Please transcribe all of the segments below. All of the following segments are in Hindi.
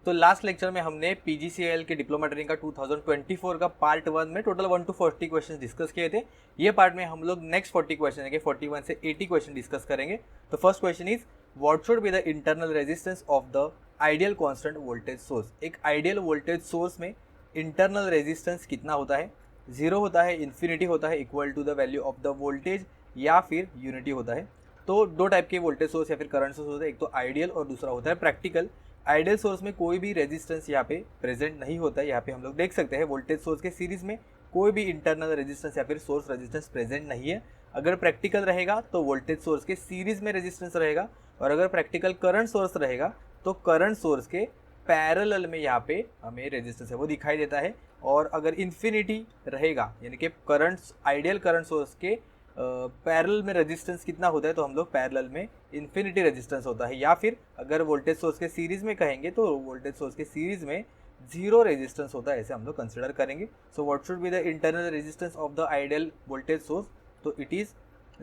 तो लास्ट लेक्चर में हमने पीजीसीएल के डिप्लोमा ट्रेनिंग का 2024 का पार्ट 1 में टोटल 1 to 40 क्वेश्चन डिस्कस किए थे। ये पार्ट में हम लोग नेक्स्ट 40 क्वेश्चन है 41 से 80 क्वेश्चन डिस्कस करेंगे। तो first question is what should be the internal resistance of the ideal constant voltage source. एक आइडियल वोल्टेज सोर्स में इंटरनल रेजिस्टेंस कितना होता है? 0 होता है, इन्फिनिटी होता है, equal to the value of the voltage, या फिर यूनिटी होता है। तो दो टाइप के वोल्टेज सोर्स या फिर करंट सोर्स होते हैं, एक तो आइडियल और दूसरा होता है प्रैक्टिकल। आइडियल सोर्स में कोई भी रेजिस्टेंस यहाँ पे प्रेजेंट नहीं होता है। यहाँ पे हम लोग देख सकते हैं वोल्टेज सोर्स के सीरीज में कोई भी इंटरनल रेजिस्टेंस या फिर सोर्स रेजिस्टेंस प्रेजेंट नहीं है। अगर प्रैक्टिकल रहेगा तो वोल्टेज सोर्स के सीरीज में रेजिस्टेंस रहेगा, और अगर प्रैक्टिकल करंट सोर्स रहेगा तो करंट सोर्स के पैरेलल में यहाँ पे हमें रेजिस्टेंस है वो दिखाई देता है। और अगर इन्फिनिटी रहेगा यानी कि करंट आइडियल करंट सोर्स के पैरेलल में रेजिस्टेंस कितना होता है, तो हम लोग पैरेलल में इन्फिनिटी रेजिस्टेंस होता है। या फिर अगर वोल्टेज सोर्स के सीरीज में कहेंगे तो वोल्टेज सोर्स के सीरीज में 0 रेजिस्टेंस होता है, ऐसे हम लोग कंसिडर करेंगे। So what should be the internal resistance of the ideal voltage source, तो इट इज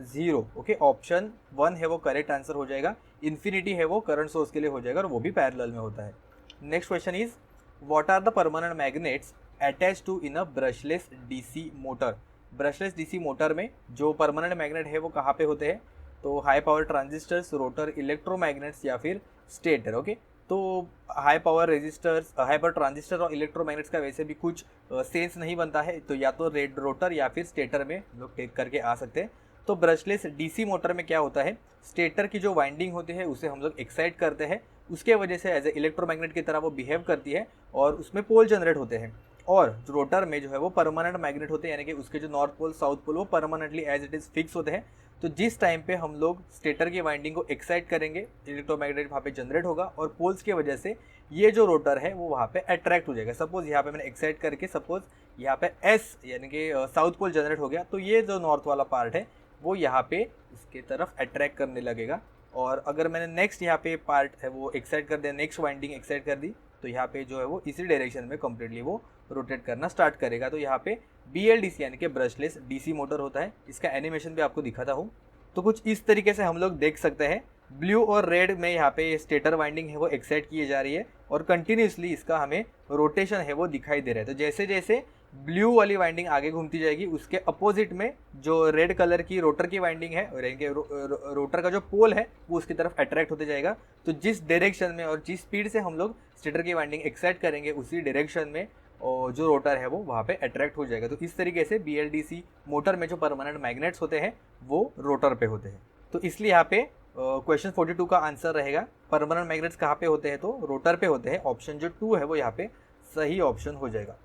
0। ओके, ऑप्शन 1 है वो करेक्ट आंसर हो जाएगा। इन्फिनिटी है वो करंट सोर्स के लिए हो जाएगा और वो भी पैरेलल में होता है। Next question is what are the permanent magnets attach to in a brushless DC motor. Brushless DC motor में जो परमानेंट मैग्नेट है वो कहाँ पे होते हैं? तो high power transistors, rotor electromagnets या फिर स्टेटर। ओके, तो high power resistors, high power transistor और इलेक्ट्रोमैग्नेट्स का वैसे भी कुछ सेंस नहीं बनता है, तो या तो रेड रोटर या फिर स्टेटर में लोग टेक करके आ सकते हैं। तो ब्रशलेस डीसी मोटर में क्या होता है, स्टेटर की जो वाइंडिंग होती है उसे हम लोग एक्साइट करते हैं, उसके वजह से एज ए इलेक्ट्रोमैग्नेट की तरह वो बिहेव करती है और उसमें पोल जनरेट होते हैं। और रोटर में जो है वो परमानेंट मैग्नेट होते हैं, यानी कि उसके जो नॉर्थ पोल साउथ पोल वो permanently as it is fix होते हैं। तो जिस टाइम पे हम लोग स्टेटर की वाइंडिंग को एक्साइट करेंगे, इलेक्ट्रोमैग्नेट वहाँ पे जनरेट होगा और पोल्स की वजह से ये जो रोटर है वो वहाँ पे अट्रैक्ट हो जाएगा। सपोज यहाँ पे मैंने एक्साइट करके सपोज यहाँ पे एस यानी कि साउथ पोल जनरेट हो गया, तो ये जो नॉर्थ वाला पार्ट है वो यहाँ पे इसके तरफ अट्रैक्ट करने लगेगा। और अगर मैंने नेक्स्ट यहाँ पे पार्ट है वो एक्साइट कर दिया, नेक्स्ट वाइंडिंग एक्साइट कर दी, तो यहाँ पे जो है वो इसी डायरेक्शन में कम्प्लीटली वो रोटेट करना स्टार्ट करेगा। तो यहाँ पे BLDC यानी कि ब्रशलेस डीसी मोटर होता है। इसका एनिमेशन भी आपको दिखाता हूँ। तो कुछ इस तरीके से हम लोग देख सकते हैं, ब्लू और रेड में यहाँ पे स्टेटर वाइंडिंग है वो एक्साइट की जा रही है और कंटिन्यूसली इसका हमें रोटेशन है वो दिखाई दे रहा है। तो जैसे जैसे ब्लू वाली वाइंडिंग आगे घूमती जाएगी, उसके अपोजिट में जो रेड कलर की रोटर की वाइंडिंग है और यानी कि रोटर का जो पोल है वो उसकी तरफ अट्रैक्ट होते जाएगा। तो जिस डायरेक्शन में और जिस स्पीड से हम लोग स्टेटर की वाइंडिंग एक्साइट करेंगे उसी डायरेक्शन में और जो रोटर है वो वहाँ पे अट्रैक्ट हो जाएगा। तो इस तरीके से BLDC मोटर में जो परमानेंट मैग्नेट्स होते हैं वो रोटर पे होते हैं। तो इसलिए यहाँ पे क्वेश्चन 42 का आंसर रहेगा परमानेंट मैग्नेट्स कहाँ पे होते हैं, तो रोटर पे होते हैं। ऑप्शन जो 2 है वो यहाँ पे सही ऑप्शन हो जाएगा।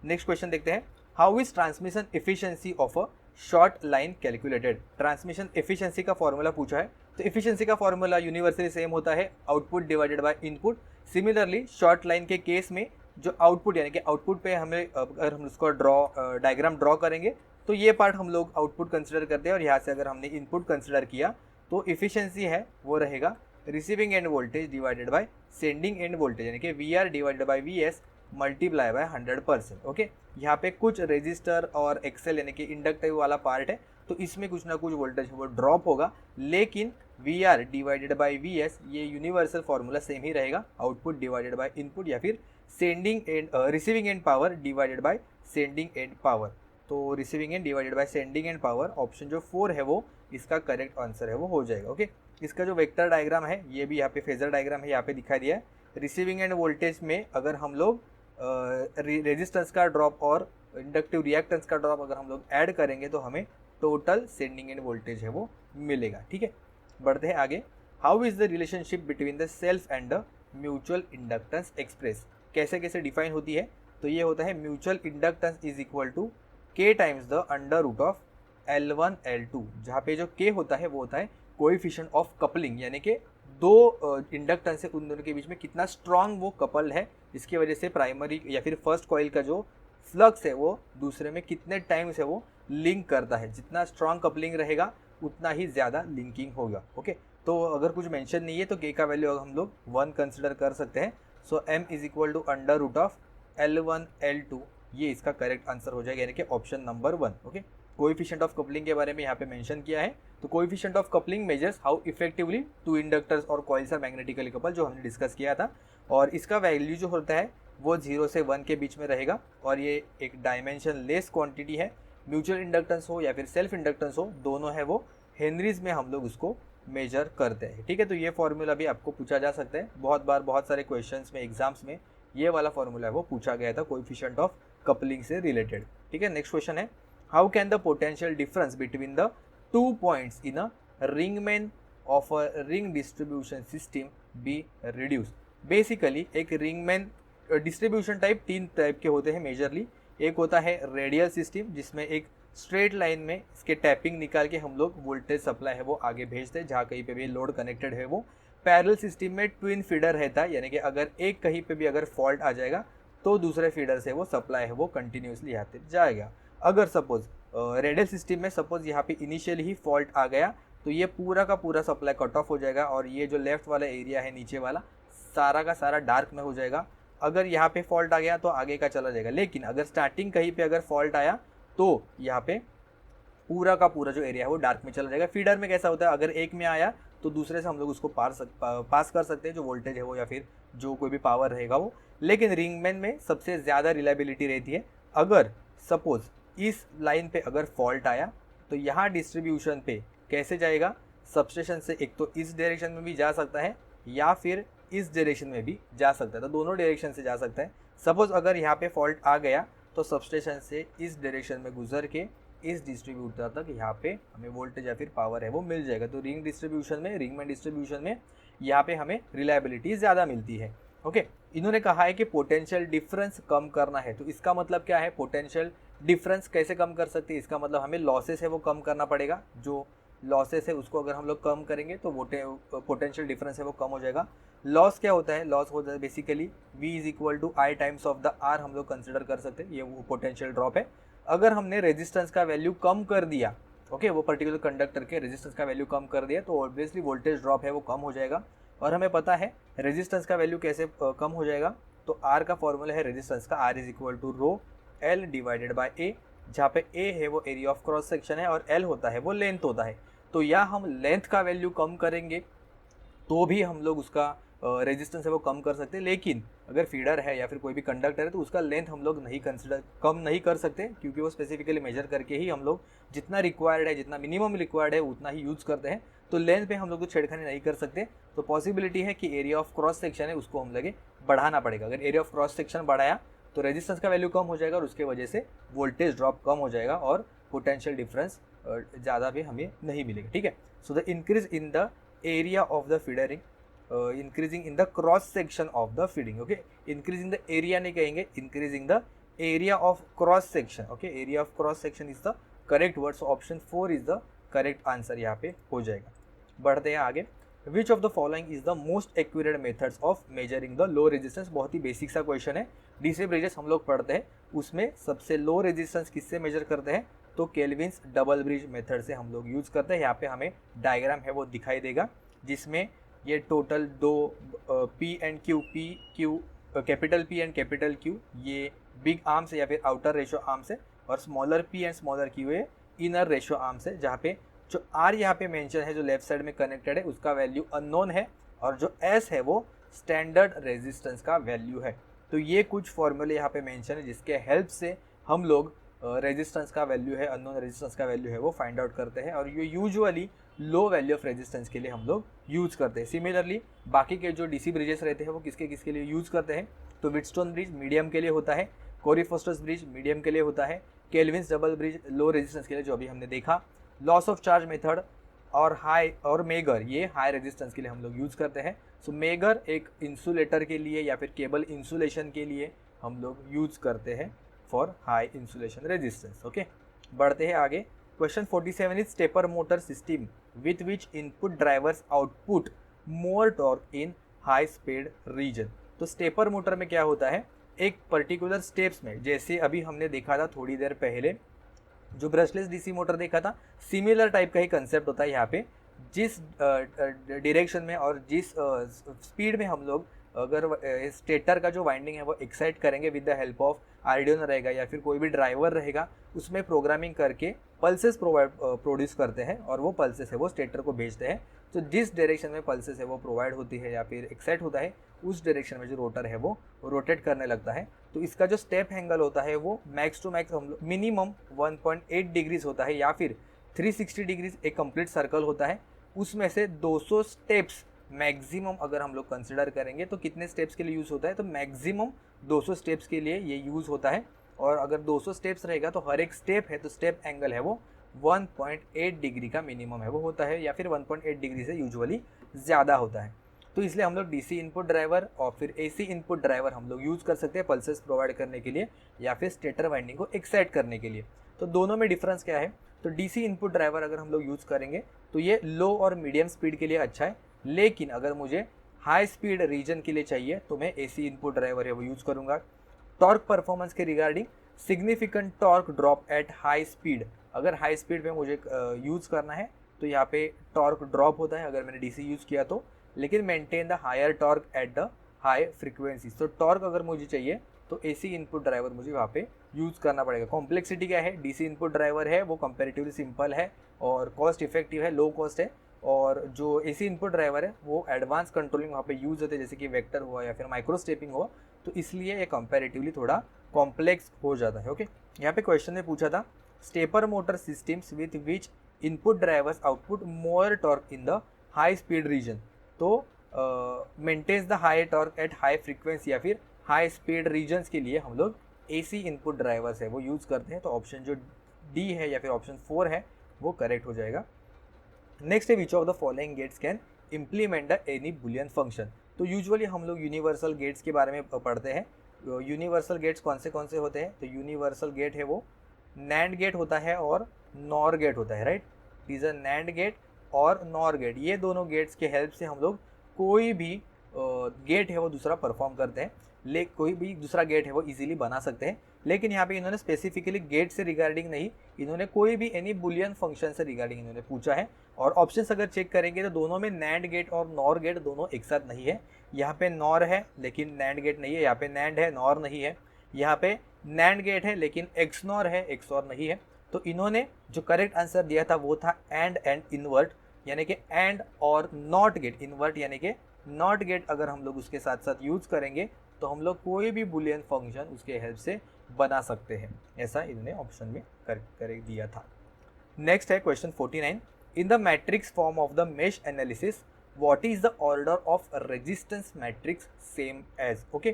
नेक्स्ट क्वेश्चन देखते हैं, how is transmission efficiency of a short line calculated. Transmission efficiency का फॉर्मूला पूछा है, तो एफिशिएंसी का फॉर्मूला यूनिवर्सली सेम होता है, output divided by input. Similarly short line के केस में जो आउटपुट यानी कि आउटपुट पे हमें अगर हम उसको डायग्राम ड्रॉ करेंगे तो ये पार्ट हम लोग आउटपुट कंसिडर करते हैं और यहाँ से अगर हमने इनपुट कंसिडर किया तो एफिशिएंसी है वो रहेगा receiving end voltage divided by sending end voltage यानी कि VR divided by VS multiply by 100%। Okay, यहाँ पे कुछ रेजिस्टर और एक्सेल यानी कि इंडक्टिव वाला पार्ट है, तो इसमें कुछ ना कुछ वोल्टेज वो ड्रॉप होगा, लेकिन VR डिवाइडेड बाय VS ये यूनिवर्सल फॉर्मूला सेम ही रहेगा, आउटपुट डिवाइडेड बाय इनपुट या फिर sending end receiving end power divided by sending end power. तो receiving end divided by sending end power option जो 4 है वो इसका करेक्ट आंसर है वो हो जाएगा। ओके, इसका जो वेक्टर डायग्राम है ये भी यहाँ पे फेजर डायग्राम है, यहाँ पे दिखाई दिया है। रिसीविंग एंड वोल्टेज में अगर हम लोग रेजिस्टेंस का ड्रॉप और इंडक्टिव रिएक्टेंस का ड्रॉप अगर हम लोग ऐड करेंगे तो हमें टोटल सेंडिंग एंड वोल्टेज है वो मिलेगा। ठीक है, बढ़ते हैं आगे। How is the relationship between the self and the mutual inductance express. कैसे कैसे डिफाइन होती है, तो ये होता है mutual inductance is equal to K times the under root of L1 L2, जहाँ पे जो K होता है वो होता है कोएफिशिएंट ऑफ कपलिंग, यानी कि दो इंडक्टेंस है उन दोनों के बीच में कितना स्ट्रांग वो कपल है, इसकी वजह से प्राइमरी या फिर फर्स्ट कॉइल का जो फ्लक्स है वो दूसरे में कितने टाइम से वो लिंक करता है। जितना स्ट्रांग कपलिंग रहेगा उतना ही ज़्यादा लिंकिंग होगा। ओके, तो अगर कुछ मेंशन नहीं है तो K का वैल्यू हम लोग 1 कंसिडर कर सकते हैं। So M is equal to under root of L1 L2, ये इसका करेक्ट आंसर हो जाएगा, यानी कि option number 1। Okay, coefficient of coupling के बारे में यहाँ पे मेंशन किया है, तो coefficient of coupling measures how effectively two inductors और कॉइल्स आर मैग्नेटिकली कपल्ड, जो हमने डिस्कस किया था। और इसका वैल्यू जो होता है वो 0 से 1 के बीच में रहेगा और ये एक डायमेंशन लेस क्वांटिटी है। म्यूचुअल इंडक्टेंस हो या फिर सेल्फ इंडक्टेंस हो, दोनों है वो हेनरीज में हम लोग उसको मेजर करते हैं। ठीक है, तो ये फॉर्मूला भी आपको पूछा जा सकता है बहुत बार, बहुत सारे क्वेश्चंस में, एग्जाम्स में ये वाला फॉर्मूला है वो पूछा गया था कोएफिशिएंट ऑफ कपलिंग से रिलेटेड। ठीक है, नेक्स्ट क्वेश्चन है, how can the potential difference between the 2 points in a ring main of a ring distribution system be reduce. Basically एक रिंगमैन डिस्ट्रीब्यूशन टाइप 3 टाइप के होते हैं मेजरली। एक होता है रेडियल सिस्टम, जिसमें एक स्ट्रेट लाइन में इसके टैपिंग निकाल के हम लोग वोल्टेज सप्लाई है वो आगे भेजते हैं जहाँ कहीं पे भी लोड कनेक्टेड है वो। पैरेलल सिस्टम में ट्विन फीडर रहता है, यानी कि अगर एक कहीं पे भी अगर फॉल्ट आ जाएगा तो दूसरे फीडर से वो सप्लाई है वो कंटिन्यूसली आते जाएगा। अगर सपोज रेडियल सिस्टम में सपोज यहाँ पे इनिशियली ही फॉल्ट आ गया तो ये पूरा का पूरा सप्लाई कट ऑफ हो जाएगा और ये जो लेफ्ट वाला एरिया है नीचे वाला सारा का सारा डार्क में हो जाएगा। अगर यहाँ पे फॉल्ट आ गया तो आगे का चला जाएगा, लेकिन अगर स्टार्टिंग कहीं पे अगर फॉल्ट आया तो यहाँ पे पूरा का पूरा जो एरिया है वो डार्क में चला जाएगा। फीडर में कैसा होता है, अगर एक में आया तो दूसरे से हम लोग उसको पास कर सकते हैं जो वोल्टेज है वो या फिर जो कोई भी पावर रहेगा वो। लेकिन रिंगमैन में सबसे ज़्यादा रिलायबिलिटी रहती है। अगर सपोज इस लाइन पे अगर फॉल्ट आया तो यहाँ डिस्ट्रीब्यूशन पे कैसे जाएगा, सबस्टेशन से एक तो इस डायरेक्शन में भी जा सकता है या फिर इस डायरेक्शन में भी जा सकता है, तो दोनों डायरेक्शन से जा सकता है। सपोज अगर यहाँ पे फॉल्ट आ गया तो सबस्टेशन से इस डायरेक्शन में गुजर के इस डिस्ट्रीब्यूटर तक यहाँ पे हमें वोल्टेज या फिर पावर है वो मिल जाएगा। तो रिंग डिस्ट्रीब्यूशन में, रिंगमैन डिस्ट्रीब्यूशन में यहाँ पे हमें रिलायबिलिटी ज़्यादा मिलती है। ओके, इन्होंने कहा है कि पोटेंशियल डिफरेंस कम करना है, तो इसका मतलब क्या है, पोटेंशियल डिफरेंस कैसे कम कर सकते हैं, इसका मतलब हमें लॉसेस है वो कम करना पड़ेगा। जो लॉसेस है उसको अगर हम लोग कम करेंगे तो पोटेंशियल डिफरेंस है वो कम हो जाएगा। लॉस क्या होता है, लॉस होता है basically V is equal to I times of the R हम लोग कंसिडर कर सकते हैं, ये वो पोटेंशियल ड्रॉप है। अगर हमने रेजिस्टेंस का वैल्यू कम कर दिया, ओके, वो पर्टिकुलर कंडक्टर के रेजिस्टेंस का वैल्यू कम कर दिया तो ऑब्वियसली वोल्टेज ड्रॉप है वो कम हो जाएगा। और हमें पता है रेजिस्टेंस का वैल्यू कैसे कम हो जाएगा, तो R का फॉर्मूला है रेजिस्टेंस का, R is equal to rho L divided by A, जहाँ पे A है वो एरिया ऑफ क्रॉस सेक्शन है और L होता है वो लेंथ होता है। तो या हम लेंथ का वैल्यू कम करेंगे तो भी हम लोग उसका रेजिस्टेंस है वो कम कर सकते हैं, लेकिन अगर फीडर है या फिर कोई भी कंडक्टर है तो उसका लेंथ हम लोग नहीं कम नहीं कर सकते, क्योंकि वो स्पेसिफिकली मेजर करके ही हम लोग जितना रिक्वायर्ड है, जितना मिनिमम रिक्वायर्ड है उतना ही यूज़ करते हैं। तो लेंथ पे हम लोग तो छेड़खानी नहीं कर सकते। तो पॉसिबिलिटी है कि एरिया ऑफ क्रॉस सेक्शन है उसको हम लगे बढ़ाना पड़ेगा। अगर एरिया ऑफ क्रॉस सेक्शन बढ़ाया तो रेजिस्टेंस का वैल्यू कम हो जाएगा और उसके वजह से वोल्टेज ड्रॉप कम हो जाएगा और पोटेंशियल डिफरेंस ज़्यादा भी हमें नहीं मिलेगा। ठीक है, so the increase in the area of the feeder ring, increasing in the cross section of the feeding. Okay, increasing the area नहीं कहेंगे, increasing the area of cross section. Okay, area of cross section is the correct word, so option 4 is the correct answer यहाँ पे हो जाएगा। बढ़ते हैं आगे, which of the following is the most accurate methods of measuring the low resistance. बहुत ही बेसिक सा क्वेश्चन है, डीसी ब्रिजेस हम लोग पढ़ते हैं, उसमें सबसे लो रेजिस्टेंस किससे मेजर करते हैं, तो केल्विन्स डबल ब्रिज मेथड से हम लोग यूज़ करते हैं। यहाँ पे हमें डायग्राम है वो दिखाई देगा जिसमें ये टोटल दो P and Q, capital P and capital Q ये बिग आर्म्स है या फिर आउटर रेशो आर्म्स है, और smaller P and smaller Q है इनर रेशो आर्म्स है, जहाँ पे जो R यहाँ पे मेंशन है जो लेफ्ट साइड में कनेक्टेड है उसका वैल्यू अननोन है और जो S है वो स्टैंडर्ड रेजिस्टेंस का वैल्यू है। तो ये कुछ फॉर्मूले यहाँ पे मेंशन है जिसके हेल्प से हम लोग रेजिस्टेंस का वैल्यू है, अननोन रेजिस्टेंस का वैल्यू है वो फाइंड आउट करते हैं, और ये usually low value of resistance के लिए हम लोग यूज़ करते हैं। सिमिलरली बाकी के जो डीसी ब्रिजेस रहते हैं वो किसके लिए यूज़ करते हैं, तो व्हीटस्टोन ब्रिज मीडियम के लिए होता है, कोरी-फोस्टर्स ब्रिज मीडियम के लिए होता है, Kelvin's double bridge low resistance के लिए जो अभी हमने देखा, लॉस ऑफ चार्ज मेथड और मेगर ये हाई रेजिस्टेंस के लिए हम लोग यूज़ करते हैं। सो मेगर एक इंसुलेटर के लिए या फिर केबल इंसुलेशन के लिए हम लोग यूज़ करते हैं for high insulation resistance. Okay, बढ़ते हैं आगे। Question 47 is stepper motor system with which input drivers output more torque in high speed region. तो स्टेपर मोटर में क्या होता है, एक पर्टिकुलर स्टेप्स में, जैसे अभी हमने देखा था थोड़ी देर पहले जो ब्रशलेस डीसी मोटर देखा था, सिमिलर टाइप का ही कंसेप्ट होता है यहाँ पे। जिस डायरेक्शन में और जिस स्पीड में हम लोग अगर स्टेटर का जो वाइंडिंग है वो एक्साइट करेंगे with the help of Arduino रहेगा या फिर कोई भी ड्राइवर रहेगा, उसमें प्रोग्रामिंग करके पल्सेस प्रोड्यूस करते हैं और वो पल्सेस है वो स्टेटर को भेजते हैं। तो जिस डायरेक्शन में पल्सेस है वो प्रोवाइड होती है या फिर एक्साइट होता है उस डायरेक्शन में जो रोटर है वो रोटेट करने लगता है। तो इसका जो स्टेप एंगल होता है वो मैक्स टू मैक्स हम लोग मिनिमम 1.8 डिग्रीज होता है, या फिर 360 डिग्रीज एक कंप्लीट सर्कल होता है। उसमें से 200 स्टेप्स मैक्सिमम अगर हम लोग कंसिडर करेंगे तो कितने स्टेप्स के लिए यूज़ होता है, तो मैक्सिमम 200 स्टेप्स के लिए ये यूज़ होता है। और अगर 200 स्टेप्स रहेगा तो हर एक स्टेप है तो स्टेप एंगल है वो 1.8 डिग्री का मिनिमम है वो होता है, या फिर 1.8 डिग्री से यूजुअली ज़्यादा होता है। तो इसलिए हम लोग डीसी इनपुट ड्राइवर और फिर एसी इनपुट ड्राइवर हम लोग यूज़ कर सकते हैं पल्सेस प्रोवाइड करने के लिए, या फिर स्टेटर वाइंडिंग को एक्साइट करने के लिए। तो दोनों में डिफरेंस क्या है, तो डीसी इनपुट ड्राइवर अगर हम लोग यूज़ करेंगे तो ये लो और मीडियम स्पीड के लिए अच्छा है, लेकिन अगर मुझे हाई स्पीड रीजन के लिए चाहिए तो मैं एसी इनपुट ड्राइवर है वो यूज़ करूँगा। टॉर्क परफॉर्मेंस के regarding significant torque drop at high speed, अगर हाई स्पीड पे मुझे यूज़ करना है तो यहाँ पे टॉर्क ड्रॉप होता है अगर मैंने डीसी यूज़ किया तो, लेकिन maintain the higher torque at the high frequency. तो टॉर्क अगर मुझे चाहिए तो एसी इनपुट ड्राइवर मुझे वहाँ पे यूज़ करना पड़ेगा। कॉम्प्लेक्सिटी क्या है, डीसी इनपुट ड्राइवर है वो कंपेरेटिवली सिंपल है और कॉस्ट इफेक्टिव है, लो कॉस्ट है। और जो एसी इनपुट ड्राइवर है वो एडवांस कंट्रोलिंग वहाँ पे यूज़ होते हैं, जैसे कि वेक्टर हुआ या फिर माइक्रो स्टेपिंग हुआ, तो इसलिए ये कंपेरेटिवली थोड़ा कॉम्प्लेक्स हो जाता है। ओके, यहाँ पे क्वेश्चन में पूछा था stepper motor systems with which input drivers output more torque in the high speed region, तो maintains the high torque at high frequency या फिर हाई स्पीड रीजन्स के लिए हम लोग एसी इनपुट ड्राइवर्स है वो यूज़ करते हैं। तो ऑप्शन जो डी है या फिर ऑप्शन 4 है वो करेक्ट हो जाएगा। नेक्स्ट है which of the following gates can implement the any boolean function. तो यूजुअली हम लोग यूनिवर्सल गेट्स के बारे में पढ़ते हैं। यूनिवर्सल गेट्स कौन से होते हैं, तो यूनिवर्सल गेट है वो नैंड गेट होता है और नॉर गेट होता है, right. Is a NAND gate और नॉर गेट, ये दोनों गेट्स के हेल्प से हम लोग कोई भी गेट है वो दूसरा परफॉर्म करते हैं, कोई भी दूसरा गेट है वो इजीली बना सकते हैं। लेकिन यहाँ पे इन्होंने स्पेसिफिकली गेट से रिगार्डिंग नहीं, इन्होंने कोई भी एनी बुलियन फंक्शन से रिगार्डिंग इन्होंने पूछा है। और ऑप्शंस अगर चेक करेंगे तो दोनों में नैंड गेट और नॉर गेट दोनों एक साथ नहीं है। यहाँ पे नॉर है लेकिन नैंड गेट नहीं है, यहाँ पे नैंड है नॉर नहीं है, यहाँ पे नैंड गेट है लेकिन एक्स नॉर है एक्स और नहीं है। तो इन्होंने जो करेक्ट आंसर दिया था वो था एंड इन्वर्ट, यानी कि एंड और नॉट गेट। इन्वर्ट यानी कि नॉट गेट अगर हम लोग उसके साथ साथ यूज़ करेंगे तो हम लोग कोई भी बुलियन फंक्शन उसके हेल्प से बना सकते हैं, ऐसा इन्होंने ऑप्शन में करेक्ट दिया था। नेक्स्ट है question 49, in the matrix form of the mesh analysis what is the order of resistance matrix same as. Okay,